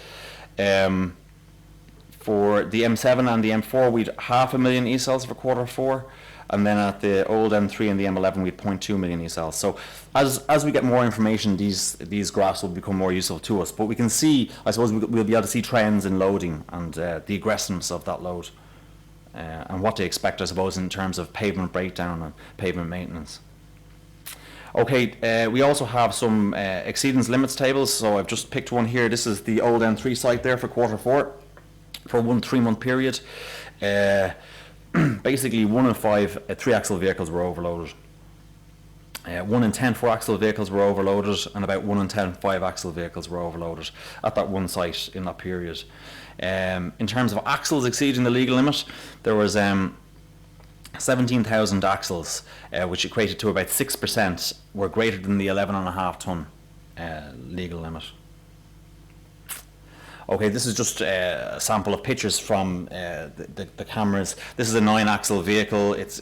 For the M7 and the M4, we'd 500,000 ESALs for Q4, and then at the old M3 and the M11, we'd 0.2 million ESALs. So as we get more information, these graphs will become more useful to us. But we can see, I suppose, we'll be able to see trends in loading and the aggressiveness of that load, and what to expect, I suppose, in terms of pavement breakdown and pavement maintenance. Okay, we also have some exceedance limits tables. So I've just picked one here. This is the old M3 site there for Q4. For 1 3-month period. Basically 1 in 5 3-axle vehicles were overloaded. 1 in 10 4-axle vehicles were overloaded, and about 1 in 10 5-axle vehicles were overloaded at that one site in that period. In terms of axles exceeding the legal limit, there was 17,000 axles, which equated to about 6%, were greater than the 11.5 ton legal limit. Okay, this is just a sample of pictures from the cameras. This is a 9-axle vehicle. It's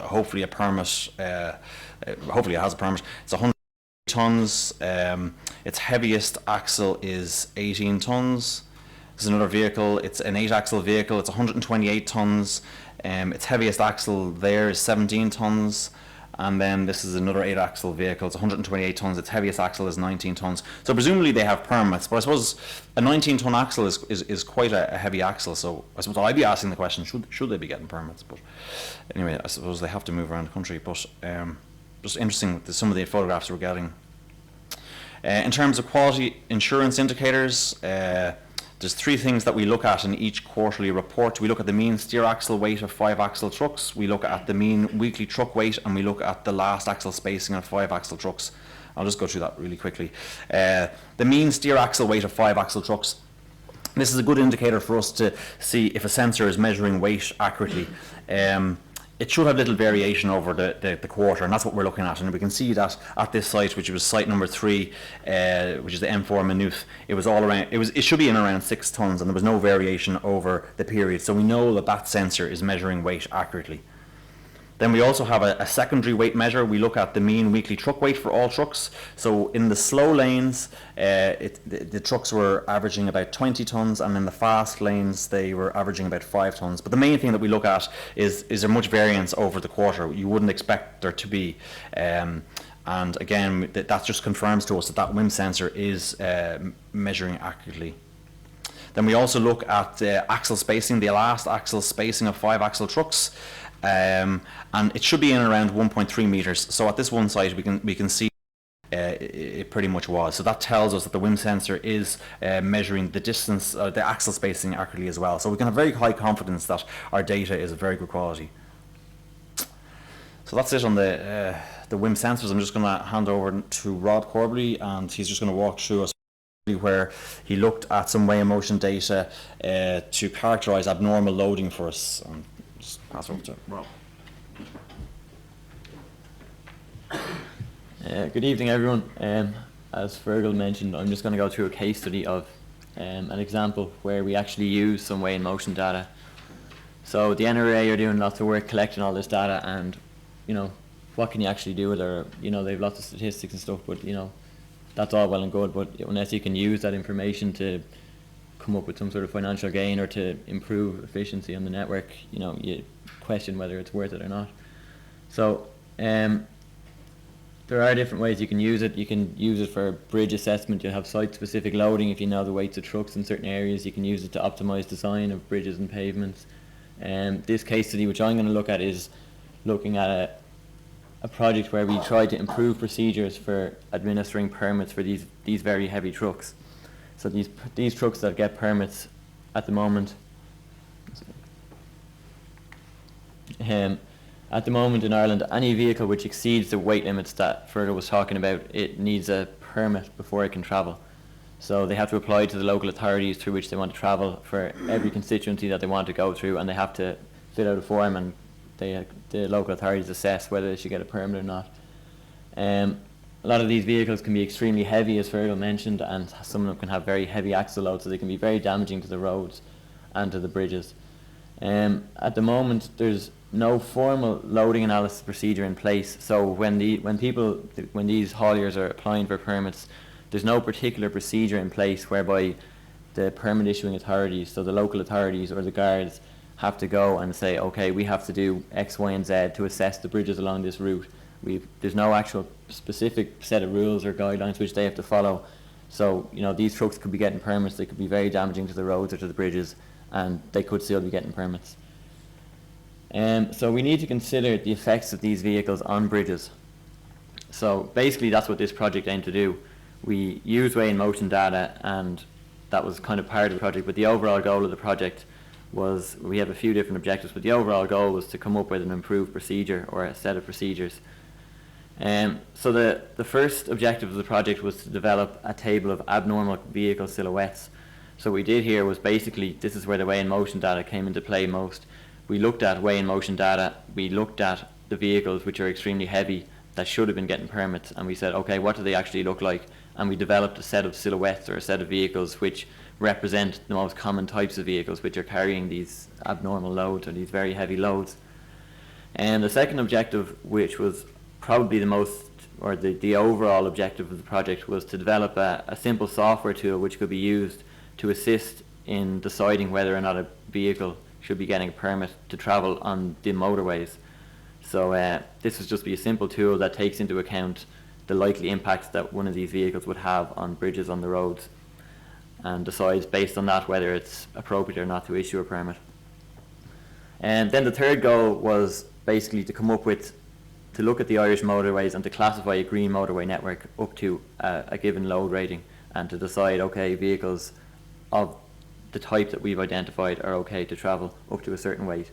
hopefully a permit. Hopefully it has a permit. It's 100 tons. Its heaviest axle is 18 tons. This is another vehicle. It's an 8-axle vehicle. It's 128 tons. Its heaviest axle there is 17 tons. And then this is another 8-axle vehicle. It's 128 tons. Its heaviest axle is 19 tons. So presumably they have permits. But I suppose a 19-ton axle is quite a heavy axle. So I suppose I'd be asking the question, should they be getting permits? But anyway, I suppose they have to move around the country. But just interesting with some of the photographs we're getting. In terms of quality insurance indicators, there's 3 things that we look at in each quarterly report. We look at the mean steer axle weight of 5-axle trucks, we look at the mean weekly truck weight, and we look at the last axle spacing of 5-axle trucks. I'll just go through that really quickly. The mean steer axle weight of 5-axle trucks. This is a good indicator for us to see if a sensor is measuring weight accurately. It should have little variation over the quarter, and that's what we're looking at. And we can see that at this site, which was site number 3, which is the M4 Maynooth, it was all around. It should be in around 6 tons, and there was no variation over the period. So we know that that sensor is measuring weight accurately. Then we also have a secondary weight measure. We look at the mean weekly truck weight for all trucks. So in the slow lanes, the trucks were averaging about 20 tons, and in the fast lanes, they were averaging about 5 tons. But the main thing that we look at is there much variance over the quarter? You wouldn't expect there to be. And again, that just confirms to us that WIM sensor is measuring accurately. Then we also look at axle spacing, the last axle spacing of 5-axle trucks. And it should be in around 1.3 meters. So at this one site, we can see it pretty much was. So that tells us that the WIM sensor is measuring the distance, the axle spacing accurately as well. So we can have very high confidence that our data is of very good quality. So that's it on the WIM sensors. I'm just going to hand over to Rod Corbally, and he's just going to walk through us where he looked at some Weigh-In-Motion data to characterize abnormal loading for us. Just pass over to Rob. Good evening, everyone. As Fergal mentioned, I'm just going to go through a case study of an example where we actually use some Weigh-In-Motion data. So the NRA are doing lots of work collecting all this data, and what can you actually do with it? They've lots of statistics and stuff, but that's all well and good, but unless you can use that information to come up with some sort of financial gain or to improve efficiency on the network, you know, you question whether it's worth it or not. So there are different ways you can use it. You can use it for bridge assessment. You'll have site-specific loading. If you know the weights of trucks in certain areas, you can use it to optimize design of bridges and pavements. This case study, which I'm going to look at, is looking at a project where we try to improve procedures for administering permits for these very heavy trucks. So these trucks that get permits at the moment, in Ireland, any vehicle which exceeds the weight limits that Fergal was talking about, it needs a permit before it can travel. So they have to apply to the local authorities through which they want to travel for every constituency that they want to go through, and they have to fill out a form, and the local authorities assess whether they should get a permit or not. A lot of these vehicles can be extremely heavy, as Fergal mentioned, and some of them can have very heavy axle loads, so they can be very damaging to the roads and to the bridges. At the moment, there's no formal loading analysis procedure in place. So when these hauliers are applying for permits, there's no particular procedure in place whereby the permit issuing authorities, so the local authorities or the guards, have to go and say, okay, we have to do X, Y, and Z to assess the bridges along this route. There's no actual specific set of rules or guidelines which they have to follow. So, you know, these trucks could be getting permits. They could be very damaging to the roads or to the bridges, and they could still be getting permits. So we need to consider the effects of these vehicles on bridges. So basically that's what this project aimed to do. We used weigh-in-motion data, and that was kind of part of the project, but the overall goal of the project was, we have a few different objectives, but the overall goal was to come up with an improved procedure or a set of procedures. So the first objective of the project was to develop a table of abnormal vehicle silhouettes. So what we did here was basically, this is where the weigh-in-motion data came into play most. We looked at weigh-in-motion data, we looked at the vehicles which are extremely heavy that should have been getting permits, and we said, okay, what do they actually look like? And we developed a set of silhouettes or a set of vehicles which represent the most common types of vehicles which are carrying these abnormal loads or these very heavy loads. And the second objective, which was probably the most, or the overall objective of the project, was to develop a simple software tool which could be used to assist in deciding whether or not a vehicle should be getting a permit to travel on the motorways. So this would just be a simple tool that takes into account the likely impacts that one of these vehicles would have on bridges on the roads, and decides based on that whether it's appropriate or not to issue a permit. And then the third goal was basically to come up with, to look at the Irish motorways and to classify a green motorway network up to a given load rating, and to decide, okay, vehicles of the type that we've identified are okay to travel up to a certain weight.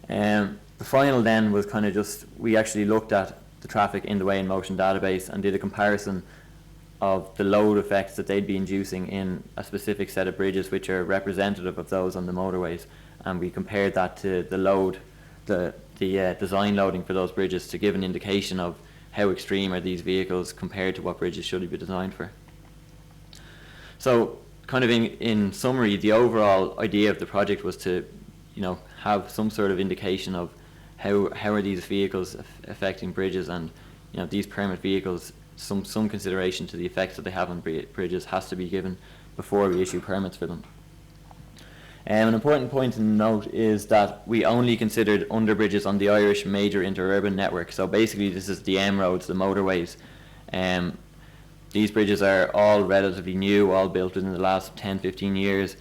The final then was kind of just, we actually looked at the traffic in the weigh-in-motion database and did a comparison of the load effects that they'd be inducing in a specific set of bridges which are representative of those on the motorways, and we compared that to the load, the design loading for those bridges, to give an indication of how extreme are these vehicles compared to what bridges should be designed for. So kind of in summary, the overall idea of the project was to, you know, have some sort of indication of how are these vehicles affecting bridges, and, you know, these permit vehicles, some consideration to the effects that they have on bridges has to be given before we issue permits for them. An important point to note is that we only considered underbridges on the Irish major interurban network. So basically this is the M roads, the motorways. These bridges are all relatively new, all built within the last 10-15 years.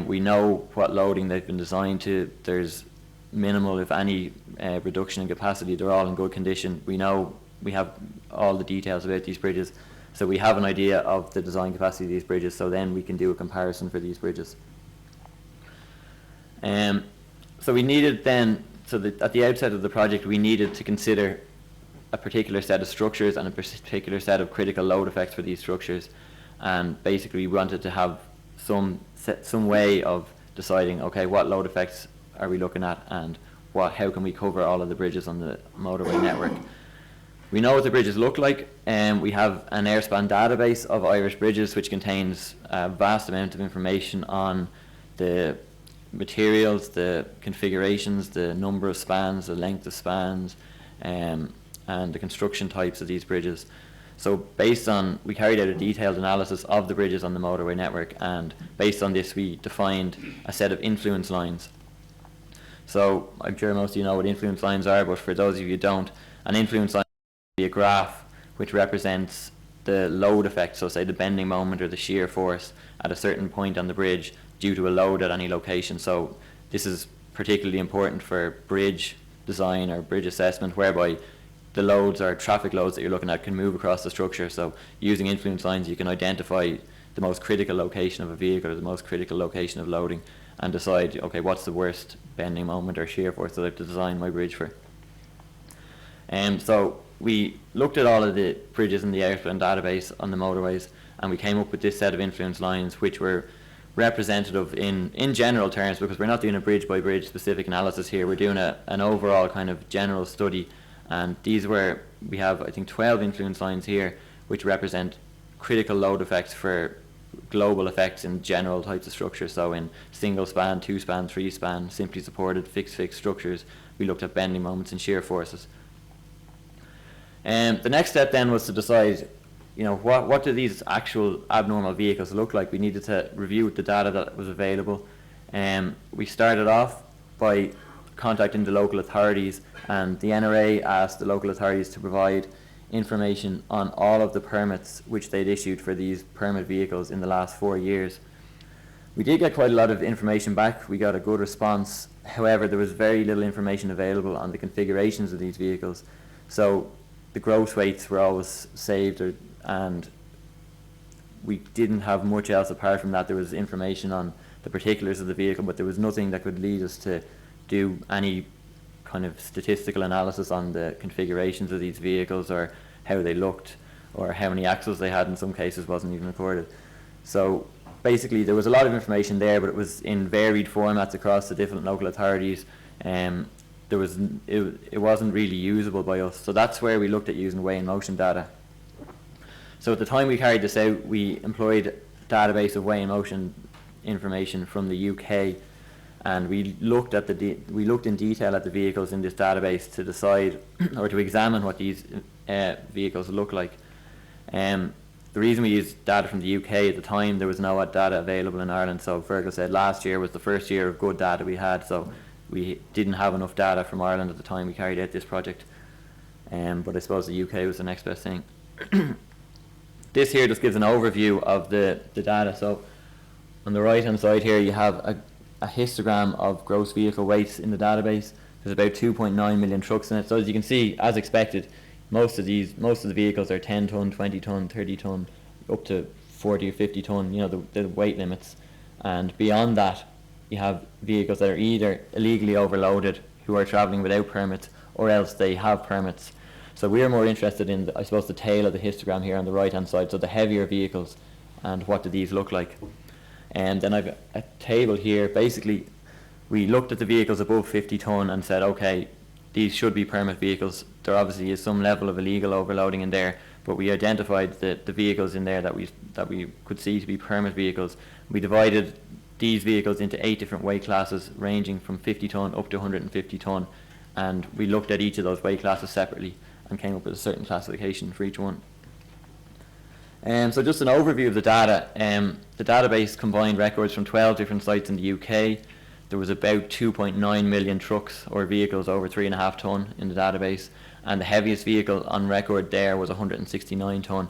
We know what loading they've been designed to. There's minimal, if any, reduction in capacity. They're all in good condition. We know, we have all the details about these bridges, so we have an idea of the design capacity of these bridges, so then we can do a comparison for these bridges. So we needed then, at the outset of the project, we needed to consider a particular set of structures and a particular set of critical load effects for these structures, and basically we wanted to have some way of deciding, okay, what load effects are we looking at, and how can we cover all of the bridges on the motorway network. We know what the bridges look like, and we have an airspan database of Irish bridges which contains a vast amount of information on the materials, the configurations, the number of spans, the length of spans, and the construction types of these bridges. So we carried out a detailed analysis of the bridges on the motorway network, and based on this we defined a set of influence lines. So I'm sure most of you know what influence lines are, but for those of you who don't, an influence line is a graph which represents the load effect, so say the bending moment or the shear force at a certain point on the bridge due to a load at any location. So this is particularly important for bridge design or bridge assessment, whereby the loads or traffic loads that you're looking at can move across the structure. So using influence lines you can identify the most critical location of a vehicle or the most critical location of loading and decide, okay, what's the worst bending moment or shear force that I have to design my bridge for. So we looked at all of the bridges in the outbound database on the motorways, and we came up with this set of influence lines which were representative in general terms, because we're not doing a bridge by bridge specific analysis here. We're doing an overall kind of general study, and we have I think 12 influence lines here which represent critical load effects for global effects in general types of structures. So in single span, two span, three span, simply supported, fixed structures, we looked at bending moments and shear forces. The next step then was to decide, what do these actual abnormal vehicles look like? We needed to review the data that was available. We started off by contacting the local authorities, and the NRA asked the local authorities to provide information on all of the permits which they'd issued for these permit vehicles in the last 4 years. We did get quite a lot of information back. We got a good response. However, there was very little information available on the configurations of these vehicles. So the gross weights were always saved, and we didn't have much else apart from that. There was information on the particulars of the vehicle, but there was nothing that could lead us to do any kind of statistical analysis on the configurations of these vehicles, or how they looked, or how many axles they had. In some cases wasn't even recorded. So basically there was a lot of information there, but it was in varied formats across the different local authorities. It wasn't really usable by us. So that's where we looked at using Weigh-In-Motion data. So at the time we carried this out, we employed a database of Weigh-In-Motion information from the UK, and we looked in detail at the vehicles in this database to decide or to examine what these vehicles look like. The reason we used data from the UK at the time, there was no data available in Ireland. So Fergal said last year was the first year of good data we had, so we didn't have enough data from Ireland at the time we carried out this project. But I suppose the UK was the next best thing. This here just gives an overview of the data. So on the right hand side here you have a histogram of gross vehicle weights in the database. There's about 2.9 million trucks in it. So as you can see, as expected, most of the vehicles are 10 ton, 20 ton, 30 ton, up to 40 or 50 ton, the weight limits. And beyond that, you have vehicles that are either illegally overloaded, who are travelling without permits, or else they have permits. So we are more interested in, I suppose, the tail of the histogram here on the right hand side, so the heavier vehicles, and what do these look like. And then I've a table here. Basically, we looked at the vehicles above 50 ton and said, okay, these should be permit vehicles. There obviously is some level of illegal overloading in there, but we identified the vehicles in there that we could see to be permit vehicles. We divided these vehicles into 8 different weight classes, ranging from 50 ton up to 150 ton, and we looked at each of those weight classes separately and came up with a certain classification for each one. So just an overview of the data. The database combined records from 12 different sites in the UK. There was about 2.9 million trucks or vehicles over 3.5 ton in the database, and the heaviest vehicle on record there was 169 ton.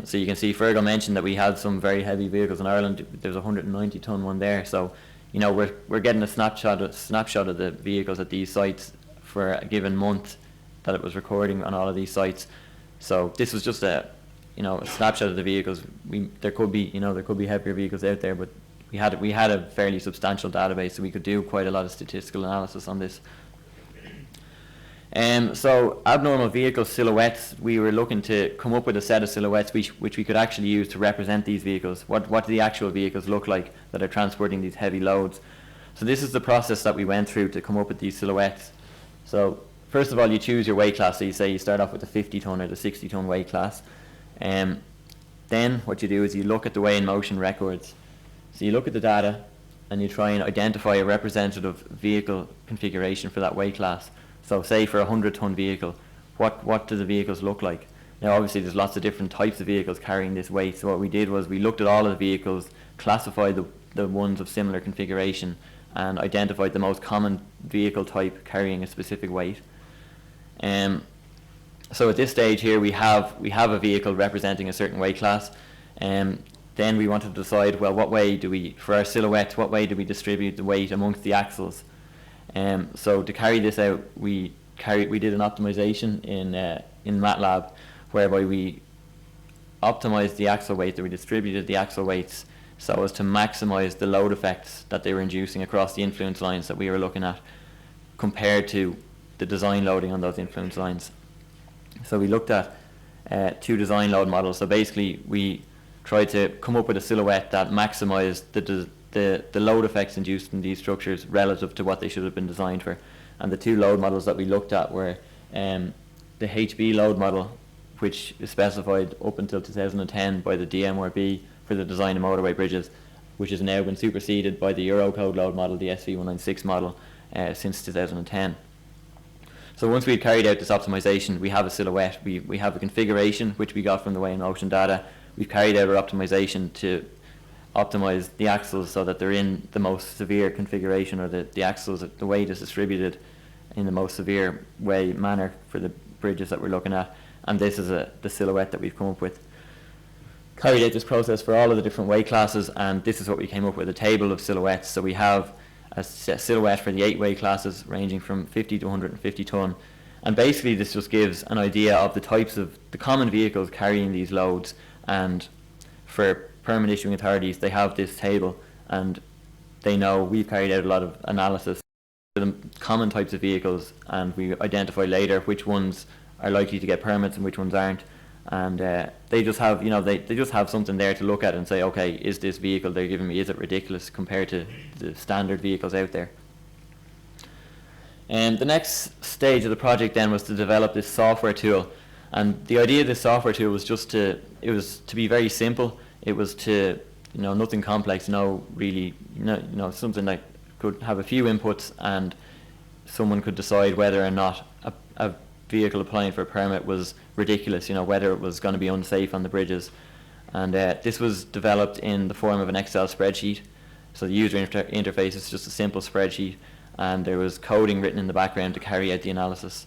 So you can see Fergal mentioned that we had some very heavy vehicles in Ireland. There's a 190 ton one there. So we're getting a snapshot of the vehicles at these sites for a given month that it was recording on all of these sites. So this was just a snapshot of the vehicles. There could be heavier vehicles out there, but we had a fairly substantial database, so we could do quite a lot of statistical analysis on this. So abnormal vehicle silhouettes, we were looking to come up with a set of silhouettes which we could actually use to represent these vehicles. What do the actual vehicles look like that are transporting these heavy loads? So this is the process that we went through to come up with these silhouettes. So first of all, you choose your weight class. So you start off with the 50 ton or the 60 ton weight class. Then what you do is you look at the Weigh-In-Motion records. So you look at the data and you try and identify a representative vehicle configuration for that weight class. So say for a 100 ton vehicle, what do the vehicles look like? Now obviously there's lots of different types of vehicles carrying this weight, so what we did was we looked at all of the vehicles, classified the ones of similar configuration, and identified the most common vehicle type carrying a specific weight. So at this stage here we have a vehicle representing a certain weight class. Then we wanted to decide, well, what way do we, for our silhouette, what way do we distribute the weight amongst the axles? So to carry this out, we did an optimization in MATLAB, whereby we optimized the axle weight, that we distributed the axle weights so as to maximize the load effects that they were inducing across the influence lines that we were looking at, compared to the design loading on those influence lines. So we looked at 2 design load models. So basically we tried to come up with a silhouette that maximized the load effects induced in these structures relative to what they should have been designed for. And the 2 load models that we looked at were the HB load model, which is specified up until 2010 by the DMRB for the design of motorway bridges, which has now been superseded by the Eurocode load model, the SV196 model, since 2010. So once we had carried out this optimization, we have a silhouette, we have a configuration which we got from the Weigh-In-Motion data. We've carried out our optimization to optimize the axles so that they're in the most severe configuration, or the axles, the weight is distributed in the most severe manner for the bridges that we're looking at. And this is the silhouette that we've come up with. Carried out this process for all of the different weight classes, and this is what we came up with, a table of silhouettes. So we have a silhouette for the 8 weight classes ranging from 50 to 150 tonne. And basically this just gives an idea of the types of the common vehicles carrying these loads. And for permit issuing authorities, they have this table, and they know we've carried out a lot of analysis for the common types of vehicles, and we identify later which ones are likely to get permits and which ones aren't. And they just have, they just have something there to look at and say, okay, is this vehicle they're giving me, is it ridiculous compared to the standard vehicles out there? And the next stage of the project then was to develop this software tool. And the idea of this software tool was just to be very simple. It was to, nothing complex, something that could have a few inputs, and someone could decide whether or not a vehicle applying for a permit was ridiculous, whether it was going to be unsafe on the bridges. And this was developed in the form of an Excel spreadsheet. So the user interface is just a simple spreadsheet, and there was coding written in the background to carry out the analysis.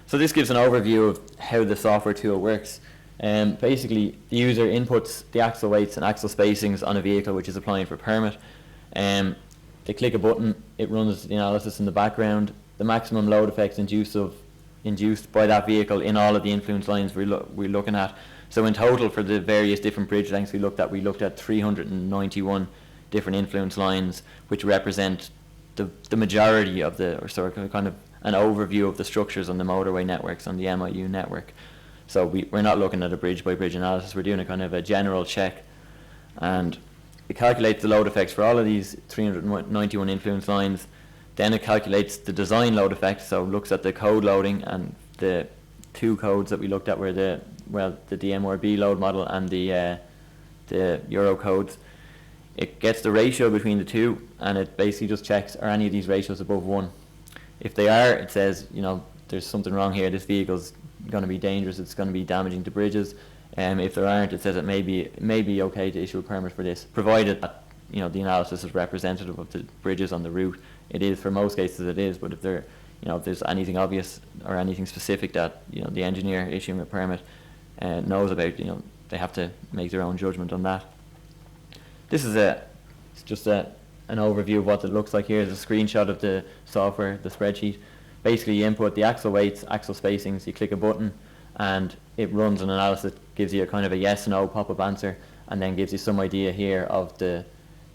So this gives an overview of how the software tool works. Basically, the user inputs the axle weights and axle spacings on a vehicle which is applying for a permit. They click a button, it runs the analysis in the background. The maximum load effects induced by that vehicle in all of the influence lines we're looking at. So in total, for the various different bridge lengths we looked at 391 different influence lines, which represent the majority of kind of an overview of the structures on the motorway networks, on the MIU network. So we're not looking at a bridge by bridge analysis, we're doing a kind of a general check. And it calculates the load effects for all of these 391 influence lines. Then it calculates the design load effects, so looks at the code loading, and the 2 codes that we looked at were the DMRB load model and the Euro codes. It gets the ratio between the 2, and it basically just checks, are any of these ratios above 1? If they are, it says, there's something wrong here, this vehicle's going to be dangerous, it's going to be damaging to bridges. If there aren't, it says it may be okay to issue a permit for this, provided that the analysis is representative of the bridges on the route. It is, for most cases it is, but if if there's anything obvious or anything specific that the engineer issuing a permit knows about, they have to make their own judgment on that. This is just an overview of what it looks like here. Is a screenshot of the software, the spreadsheet. Basically, you input the axle weights, axle spacings, you click a button, and it runs an analysis, gives you a kind of a yes no pop-up answer, and then gives you some idea here of the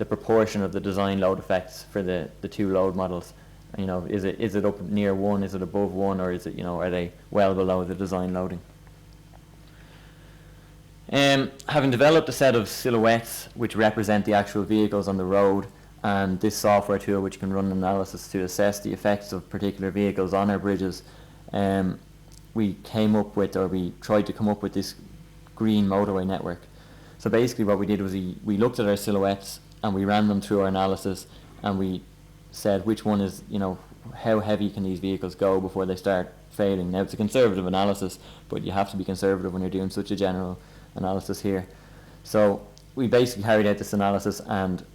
proportion of the design load effects for the 2 load models. Is it up near 1, is it above 1, or is it, are they well below the design loading? Having developed a set of silhouettes which represent the actual vehicles on the road, and this software tool which can run analysis to assess the effects of particular vehicles on our bridges, we tried to come up with this green motorway network. So basically what we did was we looked at our silhouettes and we ran them through our analysis, and we said which one is, how heavy can these vehicles go before they start failing. Now, it's a conservative analysis, but you have to be conservative when you're doing such a general analysis here. So we basically carried out this analysis, and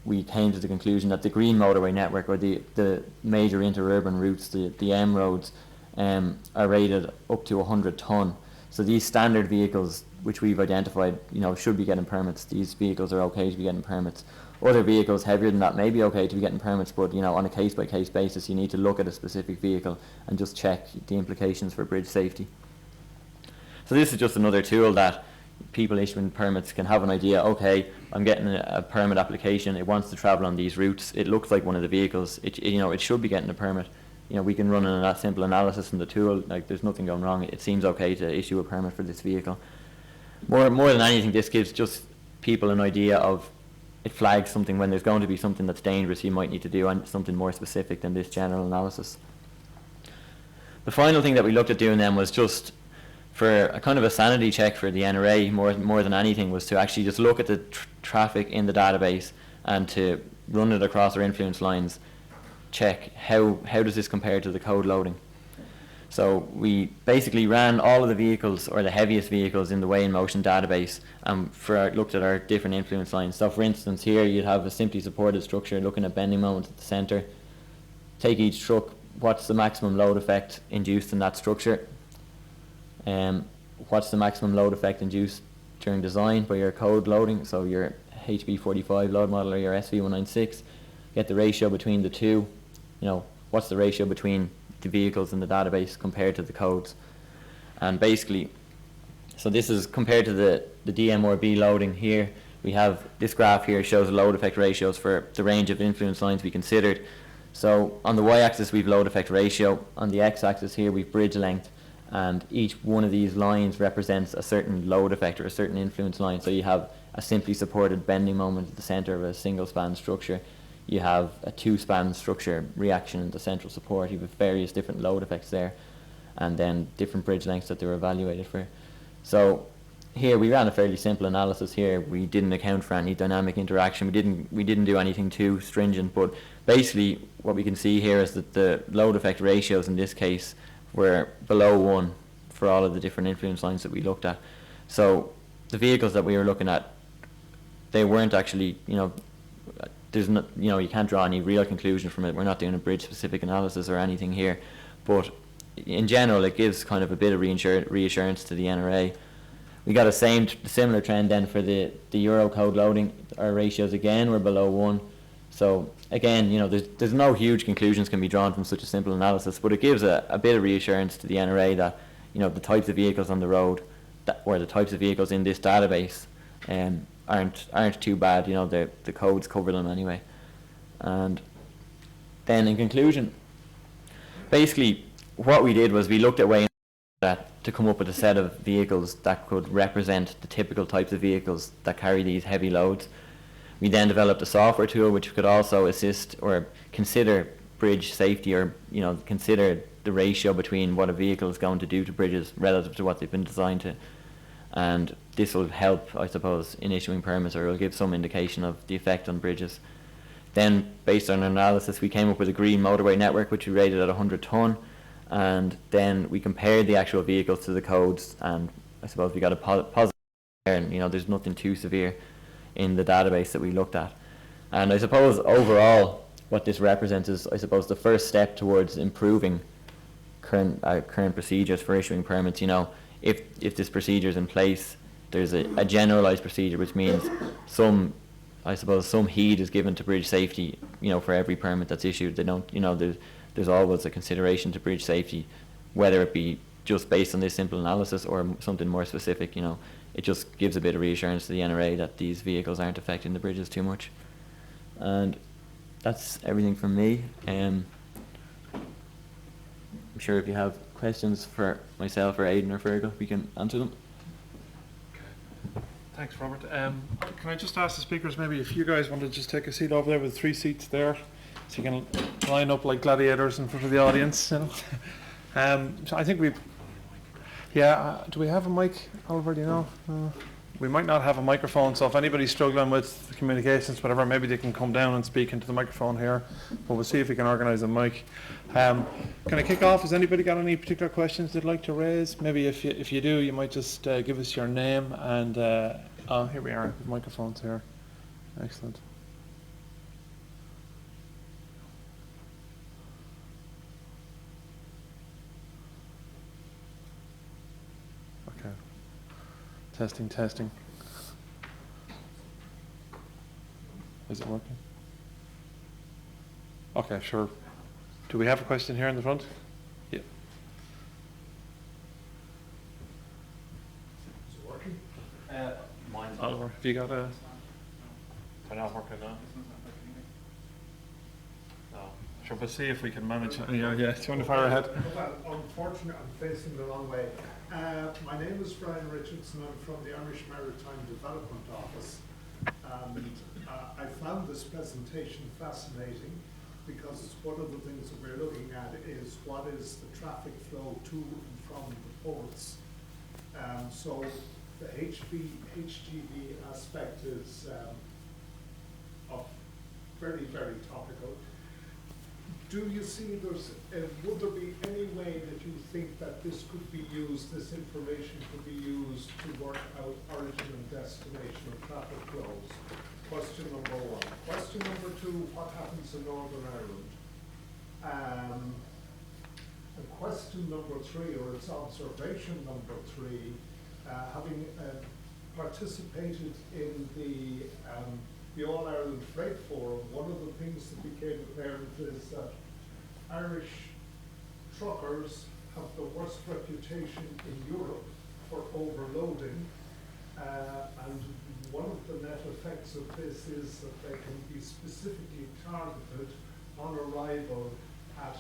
we came to the conclusion that the green motorway network, or the major interurban routes, the M roads, are rated up to 100 tonne. So these standard vehicles, which we've identified, should be getting permits. These vehicles are okay to be getting permits. Other vehicles heavier than that may be okay to be getting permits, but on a case-by-case basis, you need to look at a specific vehicle and just check the implications for bridge safety. So this is just another tool that people issuing permits can have an idea. Okay, I'm getting a permit application. It wants to travel on these routes. It looks like one of the vehicles. It should be getting a permit. We can run a simple analysis in the tool. Like, there's nothing going wrong. It seems okay to issue a permit for this vehicle. More than anything, this gives just people an idea of, it flags something when there's going to be something that's dangerous you might need to do, and something more specific than this general analysis. The final thing that we looked at doing then was just for a kind of a sanity check for the NRA, more than anything, was to actually just look at the traffic in the database and to run it across our influence lines, check how does this compare to the code loading. So we basically ran all of the vehicles, or the heaviest vehicles, in the Weigh-In-Motion database, and looked at our different influence lines. So for instance, here you'd have a simply supported structure looking at bending moment at the centre. Take each truck, what's the maximum load effect induced in that structure? What's the maximum load effect induced during design by your code loading, so your HB45 load model or your SV196? Get the ratio between the two. What's the ratio between the vehicles in the database compared to the codes? And basically, so this is compared to the DMRB loading here. We have this graph here shows the load effect ratios for the range of influence lines we considered. So on the y-axis we've load effect ratio, on the x-axis here we've bridge length, and each one of these lines represents a certain load effect or a certain influence line. So you have a simply supported bending moment at the centre of a single span structure. You have a two-span structure reaction in the central support. You have various different load effects there, and then different bridge lengths that they were evaluated for. So here we ran a fairly simple analysis here. We didn't account for any dynamic interaction. We didn't do anything too stringent, but basically what we can see here is that the load effect ratios in this case were below 1 for all of the different influence lines that we looked at. So the vehicles that we were looking at, they weren't actually, there's not, you can't draw any real conclusion from it. We're not doing a bridge specific analysis or anything here, but in general it gives kind of a bit of reassurance to the NRA. We got a similar trend then for the Euro code loading. Our ratios again were below 1. So again, there's no huge conclusions can be drawn from such a simple analysis, but it gives a bit of reassurance to the NRA that the types of vehicles on the road, or the types of vehicles in this database, aren't too bad. The codes cover them anyway. And then in conclusion, basically what we did was we looked at Weigh-In that to come up with a set of vehicles that could represent the typical types of vehicles that carry these heavy loads. We then developed a software tool which could also assist or consider bridge safety, or consider the ratio between what a vehicle is going to do to bridges relative to what they've been designed to. And this will help, I suppose, in issuing permits, or will give some indication of the effect on bridges. Then, based on our analysis, we came up with a green motorway network which we rated at 100 tonne, and then we compared the actual vehicles to the codes, and I suppose we got a positive there, and there's nothing too severe in the database that we looked at. And I suppose overall what this represents is, I suppose, the first step towards improving current procedures for issuing permits. If this procedure is in place, there's a generalized procedure, which means some heed is given to bridge safety, for every permit that's issued. They don't, there's always a consideration to bridge safety, whether it be just based on this simple analysis or something more specific. It just gives a bit of reassurance to the NRA that these vehicles aren't affecting the bridges too much. And that's everything from me. I'm sure if you have questions for myself or Aidan or Fergal, we can answer them. Okay. Thanks, Robert. Can I just ask the speakers, maybe if you guys want to just take a seat over there with 3 seats there, so you can line up like gladiators in front of the audience. So I think do we have a mic, Oliver, do you know? we might not have a microphone, so if anybody's struggling with communications, whatever, maybe they can come down and speak into the microphone here. But we'll see if we can organise a mic. Can I kick off? Has anybody got any particular questions they'd like to raise? Maybe if you do, you might just give us your name and oh, here we are. The microphone's here. Excellent. Okay. Testing. Is it working? Okay, sure. Do we have a question here in the front? Yeah. Is it working? Mine's Oliver, have you got a... They're not working now. No. Sure, we'll see if we can manage it. Yeah, do you want to fire ahead? Well, unfortunately, I'm facing the wrong way. My name is Brian Richardson. I'm from the Irish Maritime Development Office. And I found this presentation fascinating because one of the things that we're looking at is what is the traffic flow to and from the ports. So the HGV aspect is of very, very topical. Do you see would there be any way that you think that this could be used, this information could be used to work out origin and destination of traffic flows? Question number one. Question number two, what happens in Northern Ireland? And question number three, or its observation number three, having participated in the All-Ireland Freight Forum, one of the things that became apparent is that Irish truckers have the worst reputation in Europe for overloading, and one of the net effects of this is that they can be specifically targeted on arrival at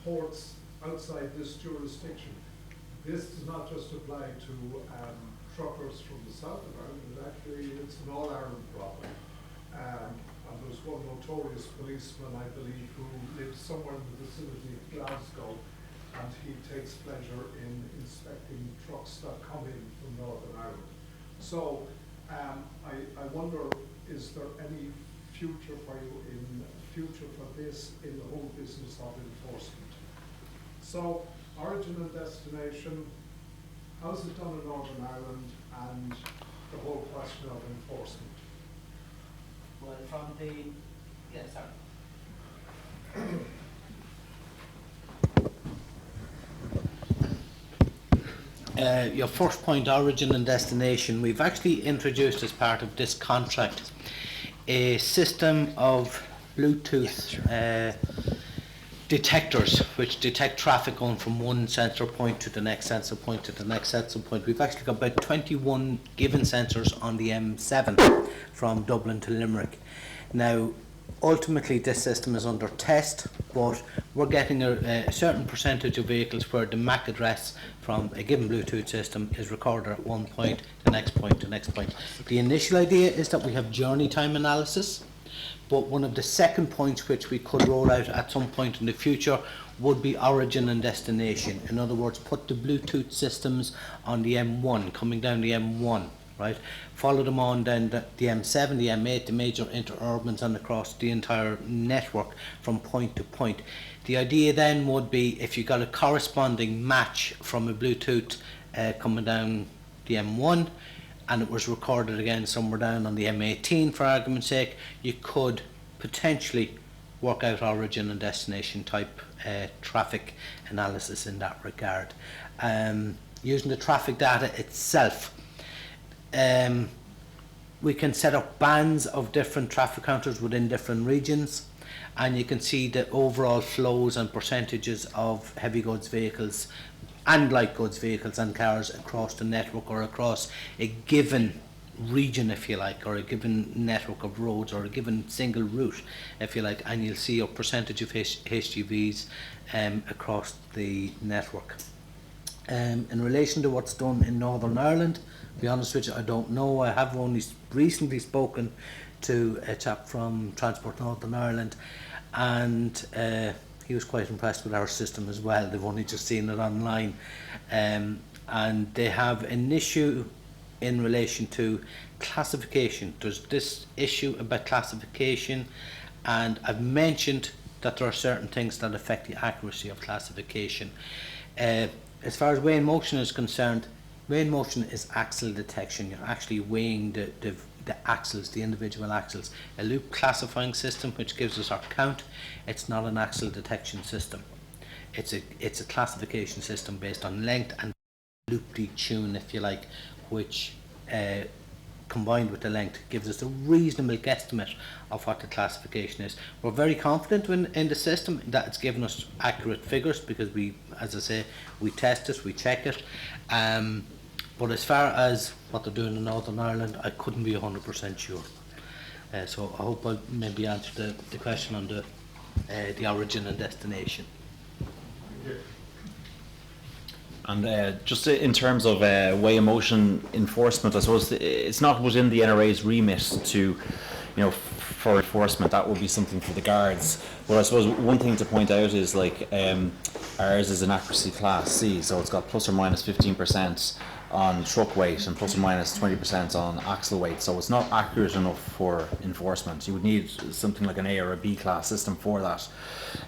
ports outside this jurisdiction. This does not just apply to truckers from the south of Ireland, but actually it's an all-Ireland problem. And there's one notorious policeman, I believe, who lives somewhere in the vicinity of Glasgow, and he takes pleasure in inspecting trucks that come in from Northern Ireland. So I wonder, is there any future for you this in the whole business of enforcement? So origin and destination, how's it done in Northern Ireland, and the whole question of enforcement? Well, from the, yeah, sorry. Your first point, origin and destination, we've actually introduced as part of this contract a system of Bluetooth detectors which detect traffic going from one sensor point to the next sensor point to the next sensor point. We've actually got about 21 given sensors on the M7 from Dublin to Limerick. Now, ultimately this system is under test, but we're getting a certain percentage of vehicles where the MAC address from a given Bluetooth system is recorded at one point, the next point, the next point. The initial idea is that we have journey time analysis, but one of the second points which we could roll out at some point in the future would be origin and destination. In other words, put the Bluetooth systems on the M1, coming down the M1, right? Follow them on then the M7, the M8, the major interurbans, and across the entire network from point to point. The idea then would be if you got a corresponding match from a Bluetooth coming down the M1, and it was recorded again somewhere down on the M18 for argument's sake, you could potentially work out origin and destination type traffic analysis in that regard. Using the traffic data itself, we can set up bands of different traffic counters within different regions, and you can see the overall flows and percentages of heavy goods vehicles and light goods vehicles and cars across the network, or across a given region, if you like, or a given network of roads, or a given single route, if you like, and you'll see your percentage of HGVs across the network. In relation to what's done in Northern Ireland, to be honest with you, I don't know. I have only recently spoken to a chap from Transport Northern Ireland, and he was quite impressed with our system as well. They've only just seen it online, and they have an issue in relation to classification. There's this issue about classification, and I've mentioned that there are certain things that affect the accuracy of classification. As far as weigh-in-motion is concerned, weigh-in-motion is axle detection. You're actually weighing the axles, the individual axles. A loop classifying system, which gives us our count, it's not an axle detection system. It's a classification system based on length and loop detune, if you like, which combined with the length gives us a reasonable guesstimate of what the classification is. We're very confident in the system that it's given us accurate figures, because we, as I say, we test it, we check it. But as far as what they're doing in Northern Ireland, I couldn't be 100% sure. So I hope I maybe answered the question on the origin and destination. And just in terms of weigh-in-motion enforcement, I suppose it's not within the NRA's remit to, for enforcement. That would be something for the guards. But I suppose one thing to point out is, like, ours is an accuracy class C, so it's got plus or minus 15% on truck weight and plus or minus 20% on axle weight, so it's not accurate enough for enforcement. You would need something like an A or a B class system for that.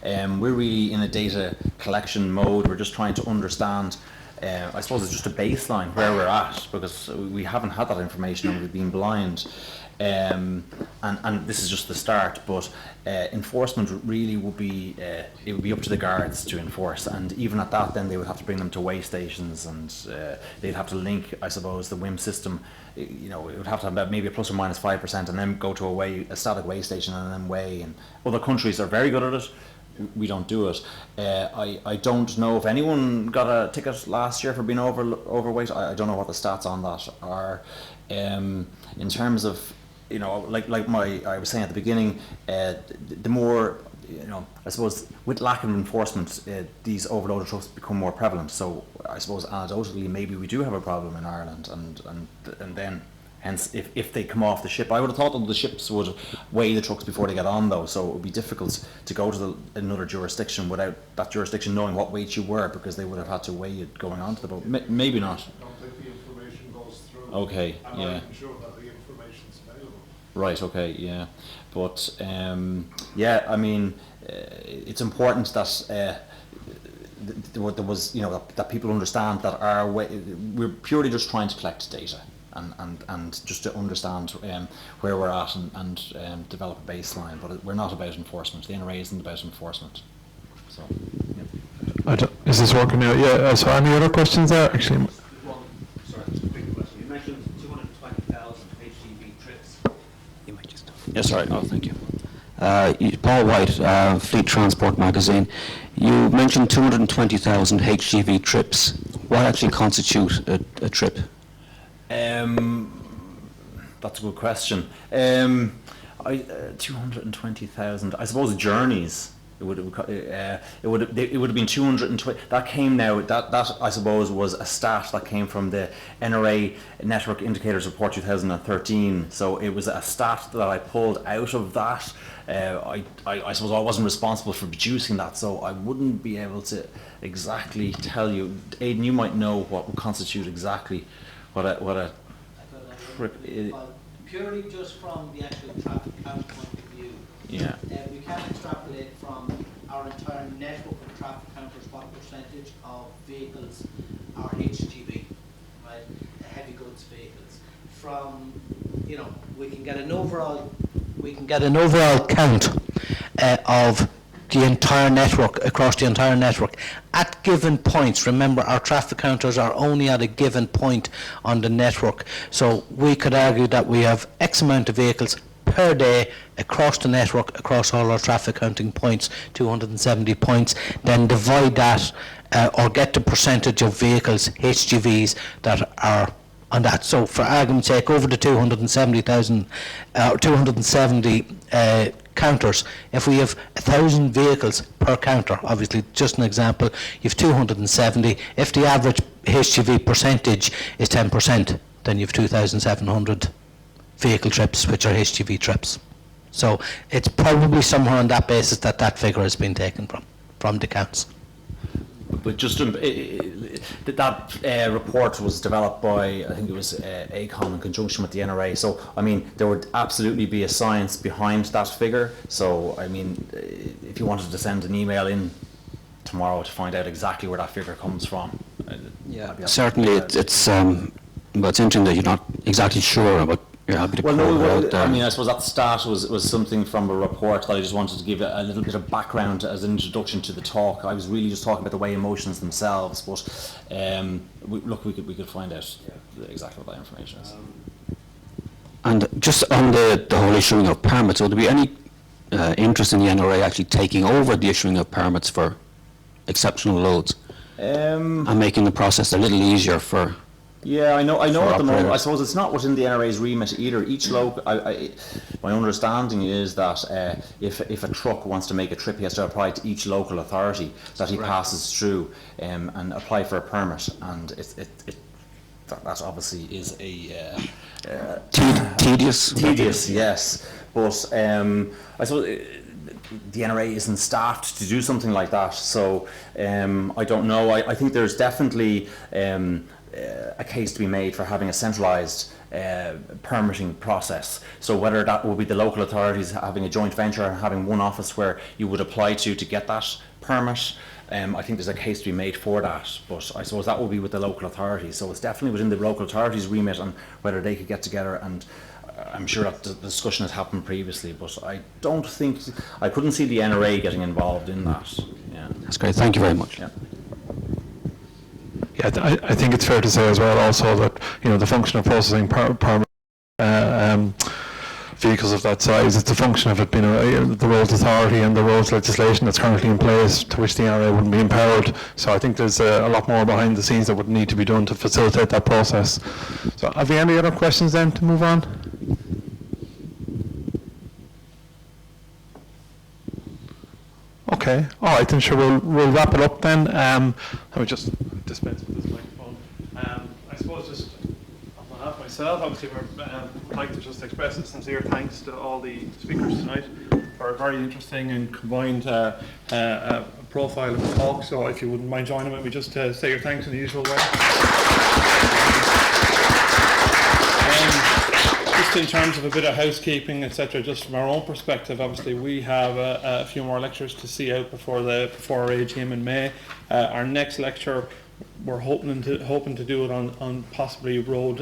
We're really in a data collection mode. We're just trying to understand, I suppose it's just a baseline where we're at, because we haven't had that information and we've been blind. And this is just the start, but enforcement really would be, it would be up to the guards to enforce, and even at that then they would have to bring them to weigh stations, and they'd have to link, I suppose, the WIM system. It would have to have maybe a plus or minus 5% and then go to a static weigh station and then weigh. And other countries are very good at it. We don't do it. I don't know if anyone got a ticket last year for being overweight. I don't know what the stats on that are. In terms of, like I was saying at the beginning, the more, I suppose with lack of enforcement, these overloaded trucks become more prevalent. So I suppose anecdotally maybe we do have a problem in Ireland, and then hence if they come off the ship, I would have thought that the ships would weigh the trucks before they get on though, so it would be difficult to go to another jurisdiction without that jurisdiction knowing what weight you were, because they would have had to weigh it going on to the boat. Maybe not. I don't think the information goes through. Okay, I'm yeah. not even sure that the information's available. Right, okay, yeah. But, yeah, I mean, it's important that there was, that people understand that we're purely just trying to collect data and just to understand where we're at and develop a baseline. But we're not about enforcement. The NRA isn't about enforcement. So, yeah. Is this working out? Yeah, so any other questions there? Actually, Sorry, just a quick question. You mentioned 220,000 HGV trips. You might just... Yes, right. Oh, thank you. Paul White, Fleet Transport Magazine. You mentioned 220,000 HGV trips. What actually constitute a trip? That's a good question. 220,000. I suppose journeys. It would have been 220. That came now. That I suppose was a stat that came from the NRA Network Indicators Report 2013. So it was a stat that I pulled out of that. I suppose I wasn't responsible for producing that, so I wouldn't be able to exactly tell you. Aidan, you might know what would constitute exactly what a trip is. Purely just from the actual traffic count point of view. Yeah. We can extrapolate from our entire network of traffic counters what percentage of vehicles are HGV, right? Heavy goods vehicles. From, we can get an overall count of the entire network, across the entire network, at given points. Remember, our traffic counters are only at a given point on the network. So we could argue that we have X amount of vehicles per day across the network, across all our traffic counting points, 270 points, then divide that or get the percentage of vehicles, HGVs, that are on that. So for argument's sake, over the 270,000, 270 counters, if we have 1,000 vehicles per counter, obviously just an example, you have 270. If the average HGV percentage is 10%, then you have 2,700 vehicle trips, which are HGV trips. So it's probably somewhere on that basis that figure has been taken from the counts. but just that report was developed by, I think it was ACOM in conjunction with the NRA. So I mean, there would absolutely be a science behind that figure. So I mean, if you wanted to send an email in tomorrow to find out exactly where that figure comes from, Certainly, it's interesting that you're not exactly sure, but you're happy to well, call no, it out there. I mean, I suppose that stat was something from a report that I just wanted to give a little bit of background as an introduction to the talk. I was really just talking about the weigh-in-motions themselves, but we could find out exactly what that information is. And just on the whole issuing of permits, would there be any interest in the NRA actually taking over the issuing of permits for exceptional loads and making the process a little easier for? Yeah, I know. At the moment, operators? I suppose it's not within the NRA's remit either. Each local, my understanding is that if a truck wants to make a trip, he has to apply to each local authority that he passes through and apply for a permit. And that obviously is a Tedious? tedious, yes. But I suppose the NRA isn't staffed to do something like that. So I don't know. I think there's definitely a case to be made for having a centralised permitting process. So whether that will be the local authorities having a joint venture and having one office where you would apply to get that permit, I think there's a case to be made for that. But I suppose that will be with the local authorities. So it's definitely within the local authorities' remit and whether they could get together. And I'm sure that the discussion has happened previously, but I couldn't see the NRA getting involved in that. Yeah. That's great. Thank you very much. Yeah. Yeah, I think it's fair to say as well also that, the function of processing vehicles of that size, it's a function of it being the roads authority and the roads legislation that's currently in place to which the NRA wouldn't be empowered. So I think there's a lot more behind the scenes that would need to be done to facilitate that process. So have you any other questions then to move on? Okay, all right, then sure, we'll wrap it up then. Let me just dispense with this microphone. I suppose just on behalf of myself, obviously I'd like to just express a sincere thanks to all the speakers tonight for a very interesting and combined profile of the talk. So if you wouldn't mind joining with me just to say your thanks in the usual way. Just in terms of a bit of housekeeping, etc., just from our own perspective, obviously we have a few more lectures to see out before our AGM in May. Our next lecture, we're hoping to do it on possibly road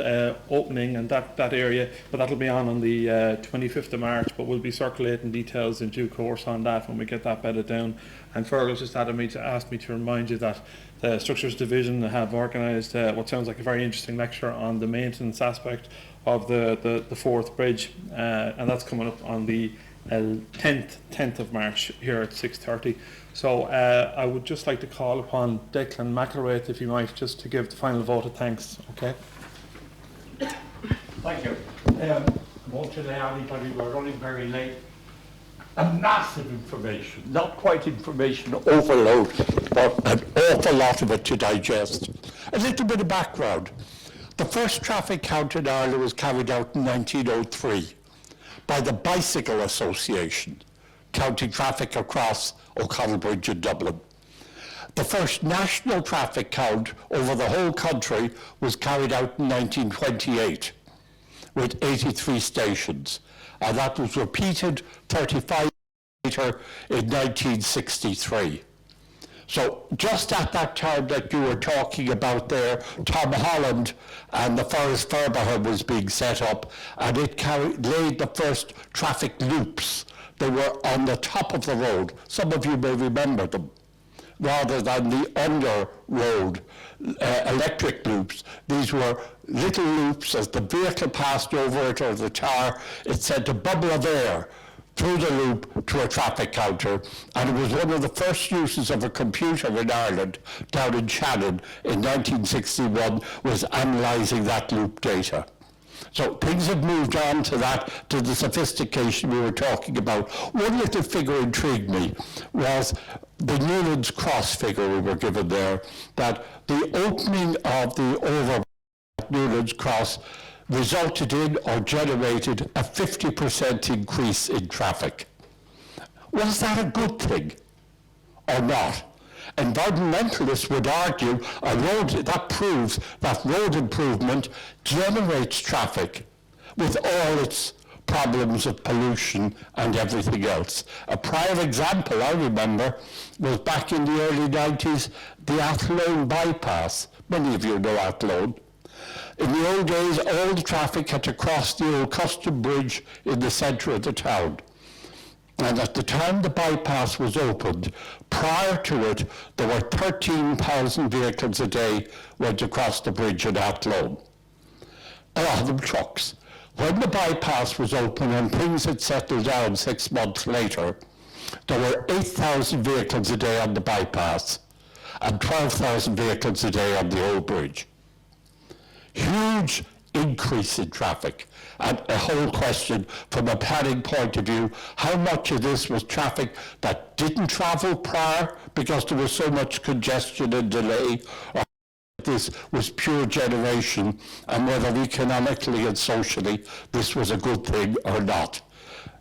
opening and that area, but that'll be on the 25th of March. But we'll be circulating details in due course on that when we get that bedded down. And Fergal just asked me to remind you that the Structures Division have organised what sounds like a very interesting lecture on the maintenance aspect of the fourth bridge, and that's coming up on the 10th of March here at 6:30. So I would just like to call upon Declan McElraith, if you might, just to give the final vote of thanks. Okay. Thank you. Won't delay anybody, we're running very late. A massive information, not quite information overload, but an awful lot of it to digest. A little bit of background. The first traffic count in Ireland was carried out in 1903 by the Bicycle Association, counting traffic across O'Connell Bridge in Dublin. The first national traffic count over the whole country was carried out in 1928 with 83 stations, and that was repeated 35 later in 1963. So just at that time that you were talking about there, Tom Holland and the Forest Fergal was being set up, and it laid the first traffic loops. They were on the top of the road. Some of you may remember them. Rather than the under road electric loops, these were little loops. As the vehicle passed over it or the tar, it sent a bubble of air through the loop to a traffic counter, and it was one of the first uses of a computer in Ireland down in Shannon in 1961 was analysing that loop data. So things have moved on to that, to the sophistication we were talking about. One little figure intrigued me was the Newlands Cross figure we were given there, that the opening of the over Newlands Cross resulted in or generated a 50% increase in traffic. Was that a good thing or not? Environmentalists would argue that proves that road improvement generates traffic with all its problems of pollution and everything else. A prior example I remember was back in the early 90s, the Athlone bypass. Many of you know Athlone. In the old days, all the traffic had to cross the old custom bridge in the centre of the town. And at the time the bypass was opened, prior to it, there were 13,000 vehicles a day went across the bridge in Athlone. A lot of them trucks. When the bypass was open and things had settled down 6 months later, there were 8,000 vehicles a day on the bypass and 12,000 vehicles a day on the old bridge. Huge increase in traffic. And a whole question from a planning point of view, how much of this was traffic that didn't travel prior because there was so much congestion and delay, or this was pure generation, and whether economically and socially this was a good thing or not.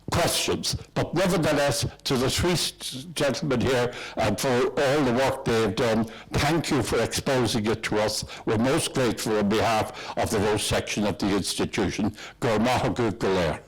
Questions, but nevertheless, to the three gentlemen here and for all the work they have done, thank you for exposing it to us. We're most grateful on behalf of the Road section of the institution. Gur maith go léir.